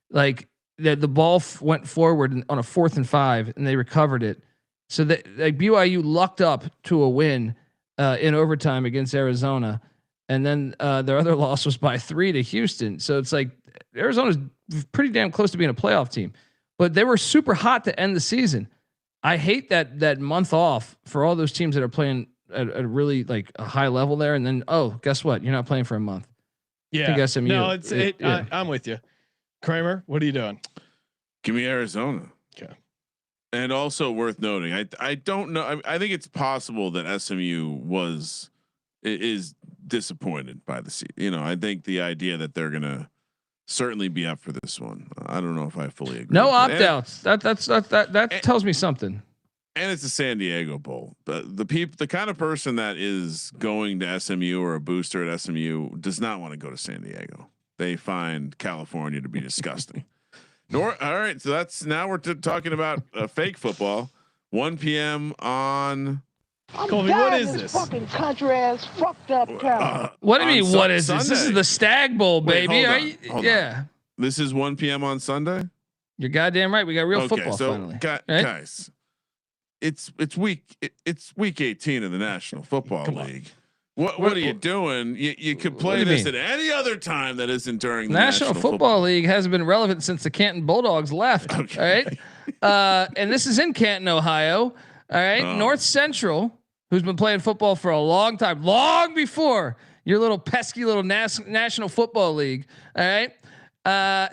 Speaker 5: Like the ball went forward on a 4th and 5, and they recovered it. So that like BYU lucked up to a win in overtime against Arizona, and then their other loss was by 3 to Houston. So it's like Arizona's pretty damn close to being a playoff team, but they were super hot to end the season. I hate that month off for all those teams that are playing at really like a high level there, and then guess what? You're not playing for a month.
Speaker 1: Yeah,
Speaker 5: I think SMU.
Speaker 1: No, I'm with you. Kramer, what are you doing?
Speaker 3: Give me Arizona.
Speaker 1: Okay.
Speaker 3: And also worth noting, I don't know. I think it's possible that SMU is disappointed by the season. You know, I think the idea that they're gonna certainly be up for this one. I don't know if I fully agree.
Speaker 5: No opt-outs. That tells me something.
Speaker 3: And it's a San Diego Bowl. The kind of person that is going to SMU or a booster at SMU does not want to go to San Diego. They find California to be disgusting. All right, so that's now we're talking about fake football. 1 p.m. on.
Speaker 1: Colby, what is this?
Speaker 7: Fucking country ass fucked up town.
Speaker 5: What do you mean? What is this? This is the Stagg Bowl, baby.
Speaker 3: Hold on. This is 1 p.m. on Sunday.
Speaker 5: You're goddamn right. We got real football
Speaker 3: so
Speaker 5: finally.
Speaker 3: Guys, it's week 18 of the National Football League. What are you doing? You could play this at any other time that isn't during the
Speaker 5: National Football League hasn't been relevant since the Canton Bulldogs left. Okay. All right. And this is in Canton, Ohio. All right. North Central, who's been playing football for a long time, long before your little pesky little National Football League. All right.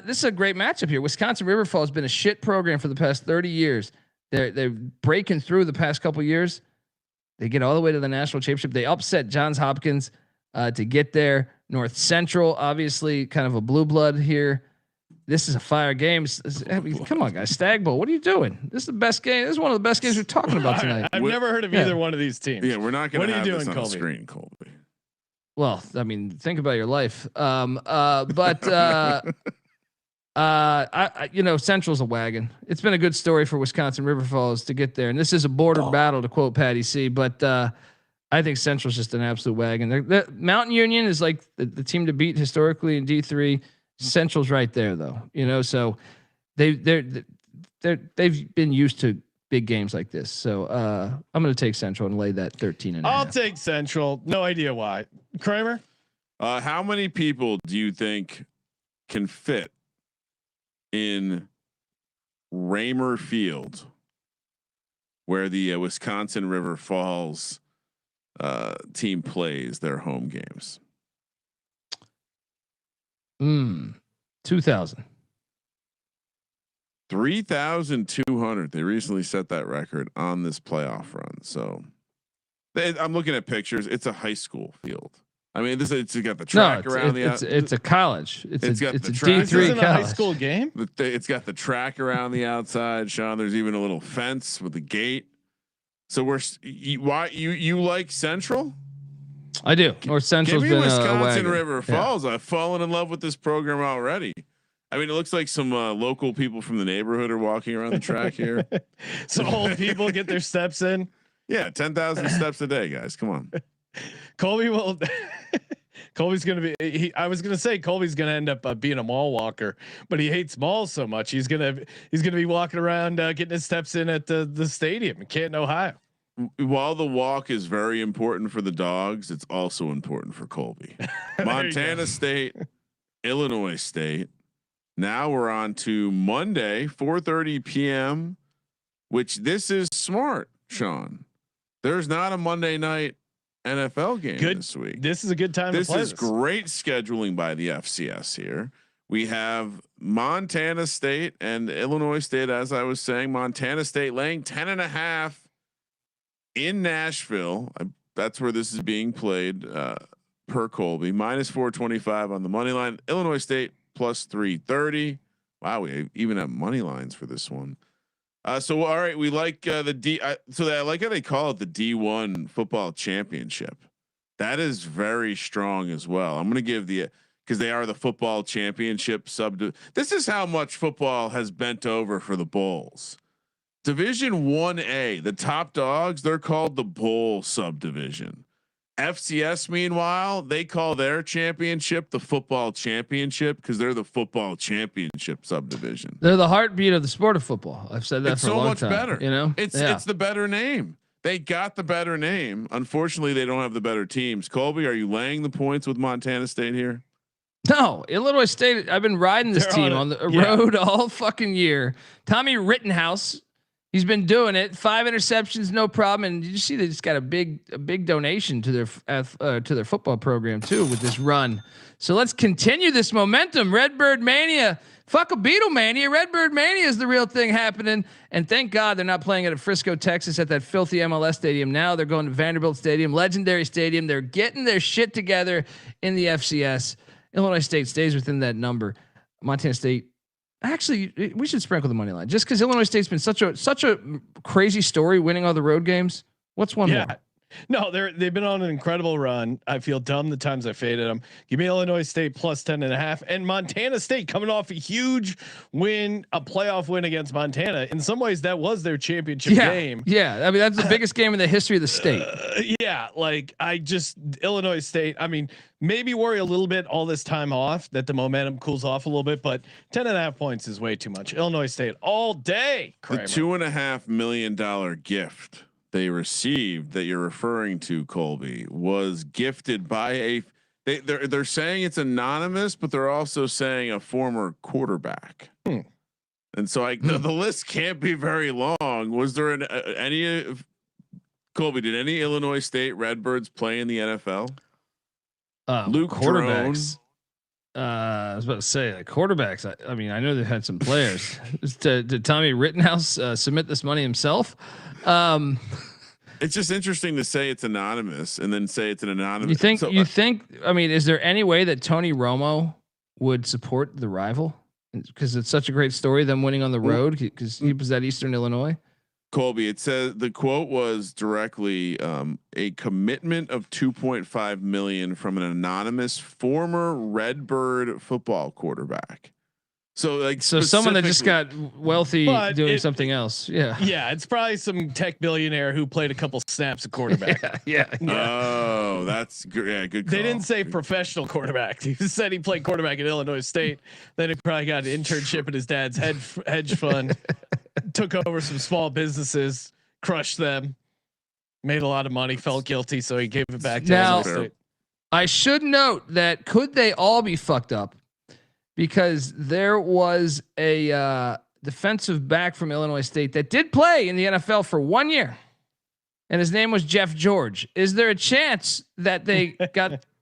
Speaker 5: This is a great matchup here. Wisconsin River Falls has been a shit program for the past 30 years. They're breaking through the past couple of years. They get all the way to the national championship. They upset Johns Hopkins to get there. North Central, obviously, kind of a blue blood here. This is a fire game. I mean, come on, guys. Stagg Bowl. What are you doing? This is the best game. This is one of the best games we're talking about tonight.
Speaker 1: I've never heard of either one of these teams.
Speaker 3: Yeah, we're not going to have
Speaker 1: doing,
Speaker 3: this on
Speaker 1: Colby?
Speaker 3: the screen, Colby.
Speaker 5: Well, I mean, think about your life. Central's a wagon. It's been a good story for Wisconsin River Falls to get there, and this is a border battle, to quote Patty C. But I think Central's just an absolute wagon. The Mountain Union is like the team to beat historically in D3. Central's right there, though. So they've been used to big games like this. So I'm going to take Central and lay that 13.5.
Speaker 1: I'll take Central. No idea why. Kramer,
Speaker 3: how many people do you think can fit in Raymer Field, where the Wisconsin River Falls team plays their home games?
Speaker 5: 2,000.
Speaker 3: 3,200. They recently set that record on this playoff run. So I'm looking at pictures. It's a high school field. I mean, it's got the track around the.
Speaker 5: It's a college. It's a D3
Speaker 1: this isn't
Speaker 5: college.
Speaker 1: A high school game.
Speaker 3: It's got the track around the outside, Sean. There's even a little fence with a gate. So why you like Central?
Speaker 5: I do. Or Central's been
Speaker 3: Wisconsin River Falls. I've fallen in love with this program already. I mean, it looks like some local people from the neighborhood are walking around the track here.
Speaker 1: Some old people get their steps in.
Speaker 3: Yeah, 10,000 steps a day, guys. Come on.
Speaker 1: Colby will. Colby's gonna be. I was gonna say Colby's gonna end up being a mall walker, but he hates malls so much. He's gonna be walking around getting his steps in at the stadium in Canton, Ohio.
Speaker 3: While the walk is very important for the dogs, it's also important for Colby. Montana State, Illinois State. Now we're on to Monday, 4:30 p.m. Which this is smart, Sean. There's not a Monday night NFL game this week.
Speaker 1: This is a good time.
Speaker 3: This
Speaker 1: to play
Speaker 3: is great scheduling by the FCS here. We have Montana State and Illinois State. As I was saying, Montana State laying 10.5 in Nashville. That's where this is being played per Colby. -425 on the money line. Illinois State +330. Wow, we even have money lines for this one. So all right, we like the D. So I like how they call it the D1 football championship. That is very strong as well. I'm going to give because they are the football championship This is how much football has bent over for the bowls. Division 1A, the top dogs, they're called the bowl subdivision. FCS, meanwhile, they call their championship the football championship because they're the football championship subdivision.
Speaker 5: They're the heartbeat of the sport of football. I've said that for a long time. It's so much
Speaker 3: better. It's the better name. They got the better name. Unfortunately, they don't have the better teams. Colby, are you laying the points with Montana State here?
Speaker 5: No, Illinois State. I've been riding this team on the road all fucking year. Tommy Rittenhouse. He's been doing it. 5 interceptions, no problem. And you see, they just got a big donation to their football program too with this run. So let's continue this momentum. Redbird Mania, fuck a Beetle Mania. Redbird Mania is the real thing happening. And thank God they're not playing at Frisco, Texas, at that filthy MLS stadium. Now they're going to Vanderbilt Stadium, legendary stadium. They're getting their shit together in the FCS. Illinois State stays within that number. Montana State. Actually, we should sprinkle the money line just because Illinois State's been such a crazy story, winning all the road games. What's one more?
Speaker 1: No, they've been on an incredible run. I feel dumb the times I faded them. Give me Illinois State +10.5, and Montana State coming off a huge win, a playoff win against Montana. In some ways, that was their championship game.
Speaker 5: Yeah, I mean that's the biggest game in the history of the state.
Speaker 1: Illinois State. I mean, maybe worry a little bit all this time off that the momentum cools off a little bit, but 10.5 points is way too much. Illinois State all day. Kramer.
Speaker 3: The $2.5 million gift they received that you're referring to, Colby, was gifted by they're saying it's anonymous, but they're also saying a former quarterback. And so the list can't be very long. Was there any Colby? Did any Illinois State Redbirds play in the NFL?
Speaker 5: Luke quarterbacks. I was about to say quarterbacks. I mean, I know they've had some players. Did Tommy Rittenhouse submit this money himself?
Speaker 3: It's just interesting to say it's anonymous and then say it's an anonymous.
Speaker 5: You think? I mean, is there any way that Tony Romo would support the rival? because it's such a great story. Them winning on the road because he was at Eastern Illinois.
Speaker 3: Colby, it says the quote was directly a commitment of $2.5 million from an anonymous former Redbird football quarterback. So
Speaker 5: someone that just got wealthy doing something else. Yeah.
Speaker 1: Yeah. It's probably some tech billionaire who played a couple snaps at quarterback.
Speaker 5: Yeah.
Speaker 3: Oh, that's good. Yeah, good call.
Speaker 1: They didn't say professional quarterback. He said he played quarterback at Illinois State. Then he probably got an internship at his dad's hedge fund, took over some small businesses, crushed them, made a lot of money, felt guilty. So he gave it back to Illinois State.
Speaker 5: I should note that could they all be fucked up? Because there was a defensive back from Illinois State that did play in the NFL for 1 year, and his name was Jeff George. Is there a chance that they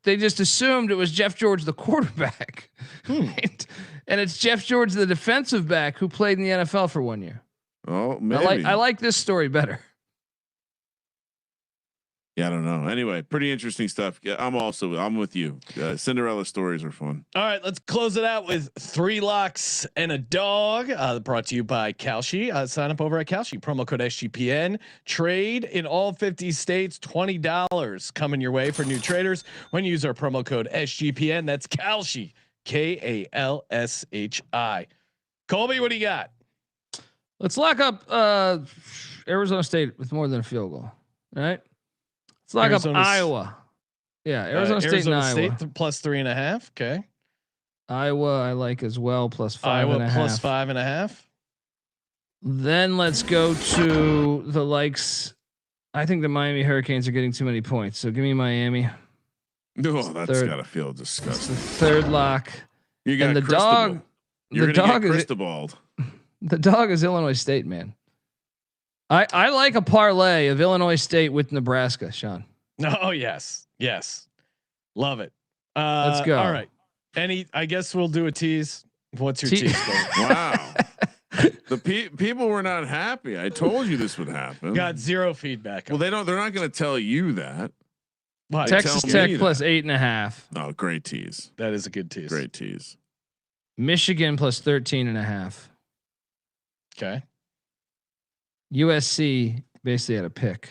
Speaker 5: just assumed it was Jeff George the quarterback, right? And it's Jeff George the defensive back who played in the NFL for 1 year?
Speaker 3: Oh, maybe.
Speaker 5: I like this story better.
Speaker 3: Yeah, I don't know. Anyway, pretty interesting stuff. Yeah, I'm with you. Cinderella stories are fun.
Speaker 1: All right, let's close it out with 3 locks and a dog. Brought to you by Kalshi. Sign up over at Kalshi. Promo code SGPN. Trade in all 50 states. $20 coming your way for new traders when you use our promo code SGPN. That's Kalshi. KALSHI. Colby, what do you got?
Speaker 5: Let's lock up Arizona State with more than a field goal. All right. Let's lock up Iowa. Yeah, Arizona State and Iowa.
Speaker 1: State plus 3.5. Okay.
Speaker 5: Iowa I like as well, plus 5.5.
Speaker 1: Iowa plus 5.5.
Speaker 5: Then let's go to the likes. I think the Miami Hurricanes are getting too many points, so give me Miami.
Speaker 3: No, that's gotta feel disgusting.
Speaker 5: It's the third lock.
Speaker 3: You got
Speaker 5: and the dog.
Speaker 3: You're
Speaker 5: the dog
Speaker 3: is
Speaker 5: Cristobal. The dog is Illinois State, man. I like a parlay of Illinois State with Nebraska, Sean.
Speaker 1: Oh yes. Love it.
Speaker 5: Let's go.
Speaker 1: All right. I guess we'll do a tease. What's your tease?
Speaker 3: Wow. The people were not happy. I told you this would happen.
Speaker 1: Got 0 feedback.
Speaker 3: Well, they're not going to tell you that.
Speaker 5: What? Texas Tech plus 8.5.
Speaker 3: Oh, great tease.
Speaker 1: That is a good tease.
Speaker 3: Great tease.
Speaker 5: Michigan plus 13.5.
Speaker 1: Okay.
Speaker 5: USC basically had a pick,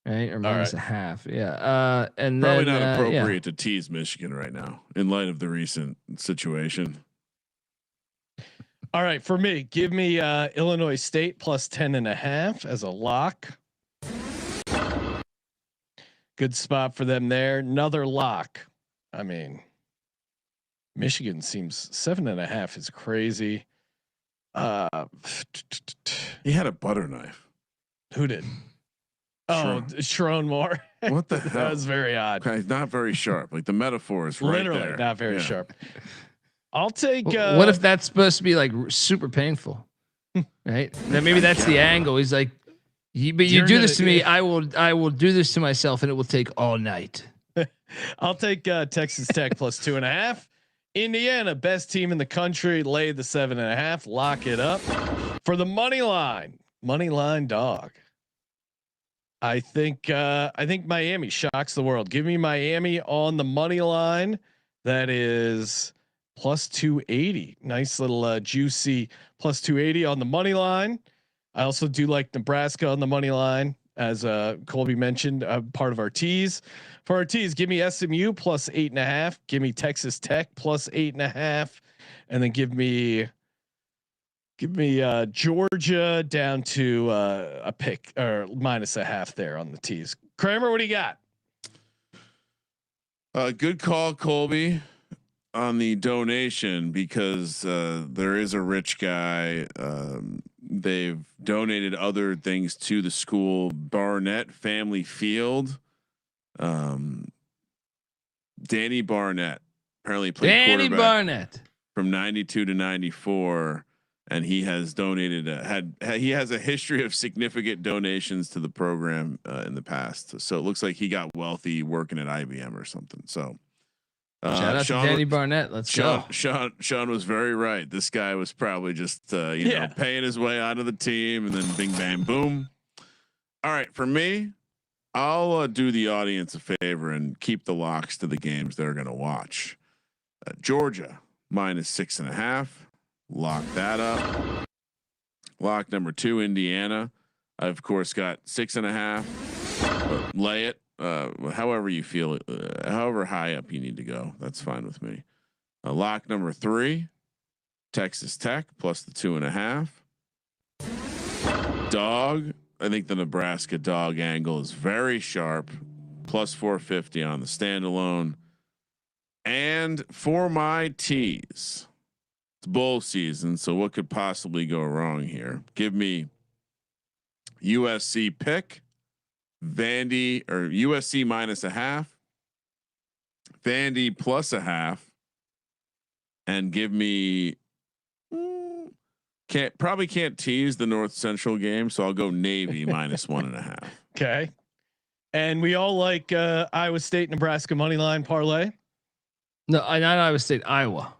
Speaker 5: right? Or minus a half. Yeah. And
Speaker 3: probably
Speaker 5: then,
Speaker 3: not appropriate to tease Michigan right now in light of the recent situation.
Speaker 1: All right. For me, give me Illinois State plus 10.5 as a lock. Good spot for them there. Another lock. I mean, Michigan seems 7.5 is crazy.
Speaker 3: He had a butter knife.
Speaker 1: Who did? Oh, Sharon Moore.
Speaker 3: What the hell?
Speaker 1: That was very odd.
Speaker 3: Okay, not very sharp. Like the metaphor is right
Speaker 1: literally
Speaker 3: there.
Speaker 1: Not very sharp. I'll take.
Speaker 5: What if that's supposed to be like super painful? Right? Then maybe that's the angle. He's like, but you do this to me, I will do this to myself, and it will take all night.
Speaker 1: I'll take Texas Tech plus 2.5. Indiana, best team in the country, lay the 7.5. Lock it up for the money line dog. I think Miami shocks the world. Give me Miami on the money line. That is plus 280. Nice little juicy plus 280 on the money line. I also do like Nebraska on the money line, as Colby mentioned, part of our tease. For our tease, give me SMU plus 8.5. Give me Texas Tech plus 8.5, and then give me Georgia down to a pick or minus a half there on the tease. Kramer, what do you got?
Speaker 3: Good call, Colby, on the donation, because there is a rich guy. They've donated other things to the school. Barnett Family Field. Danny Barnett apparently played quarterback from 92 to 94, and he has donated. He has a history of significant donations to the program in the past. So it looks like he got wealthy working at IBM or something. So
Speaker 5: shout out to Danny Barnett. Let's go.
Speaker 3: Sean was very right. This guy was probably just know, paying his way out of the team, and then bing bang boom. All right, for me, I'll do the audience a favor and keep the locks to the games they're going to watch. Georgia minus 6.5. Lock that up. Lock number 2, Indiana. I of course got 6.5. Lay it. However you feel it, however high up you need to go, that's fine with me. Lock number 3, Texas Tech plus the 2.5. Dog. I think the Nebraska dog angle is very sharp. Plus 450 on the standalone. And for my tees, it's bowl season, so what could possibly go wrong here? Give me USC pick, Vandy or USC -0.5, Vandy +0.5, and give me probably can't tease the North Central game, so I'll go Navy -1.5.
Speaker 1: Okay, and we all like Iowa State Nebraska money line parlay.
Speaker 5: No, not Iowa State, Iowa.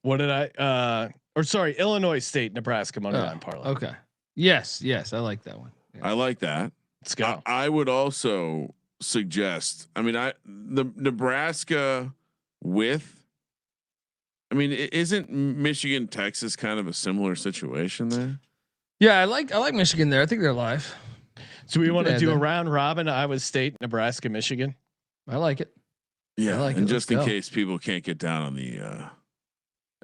Speaker 1: What did I? Or sorry, Illinois State Nebraska money line parlay.
Speaker 5: Okay. Yes, I like that one. Yeah.
Speaker 3: I like that.
Speaker 1: Let's go.
Speaker 3: I would also suggest. I mean, the Nebraska with. I mean, isn't Michigan Texas kind of a similar situation there?
Speaker 5: Yeah, I like Michigan there. I think they're live.
Speaker 1: So we want to do a round robin: Iowa State, Nebraska, Michigan.
Speaker 5: I like it.
Speaker 3: Yeah, like and just in case people can't get down on the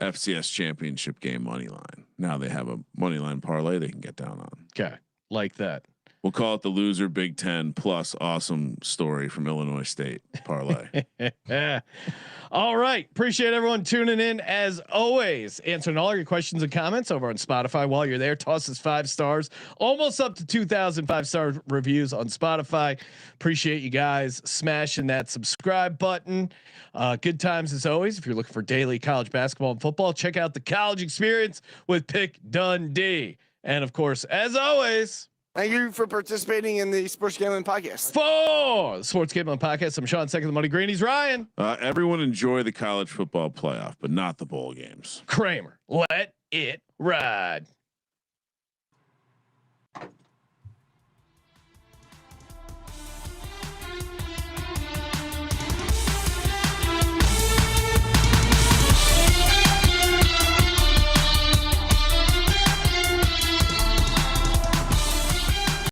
Speaker 3: FCS Championship game money line, now they have a money line parlay they can get down on.
Speaker 1: Okay, like that.
Speaker 3: We'll call it the loser Big Ten plus awesome story from Illinois State parlay.
Speaker 1: All right. Appreciate everyone tuning in as always, answering all your questions and comments over on Spotify. While you're there, toss us 5 stars, almost up to 2,000 5-star reviews on Spotify. Appreciate you guys smashing that subscribe button. Good times as always. If you're looking for daily college basketball and football, check out the College Experience with Pick Dundee. And of course, as always,
Speaker 8: thank you for participating in the Sports Gambling Podcast.
Speaker 1: For the Sports Gambling Podcast, I'm Sean, second the Money Green. He's Ryan.
Speaker 3: Everyone enjoy the college football playoff, but not the bowl games.
Speaker 1: Kramer, let it ride.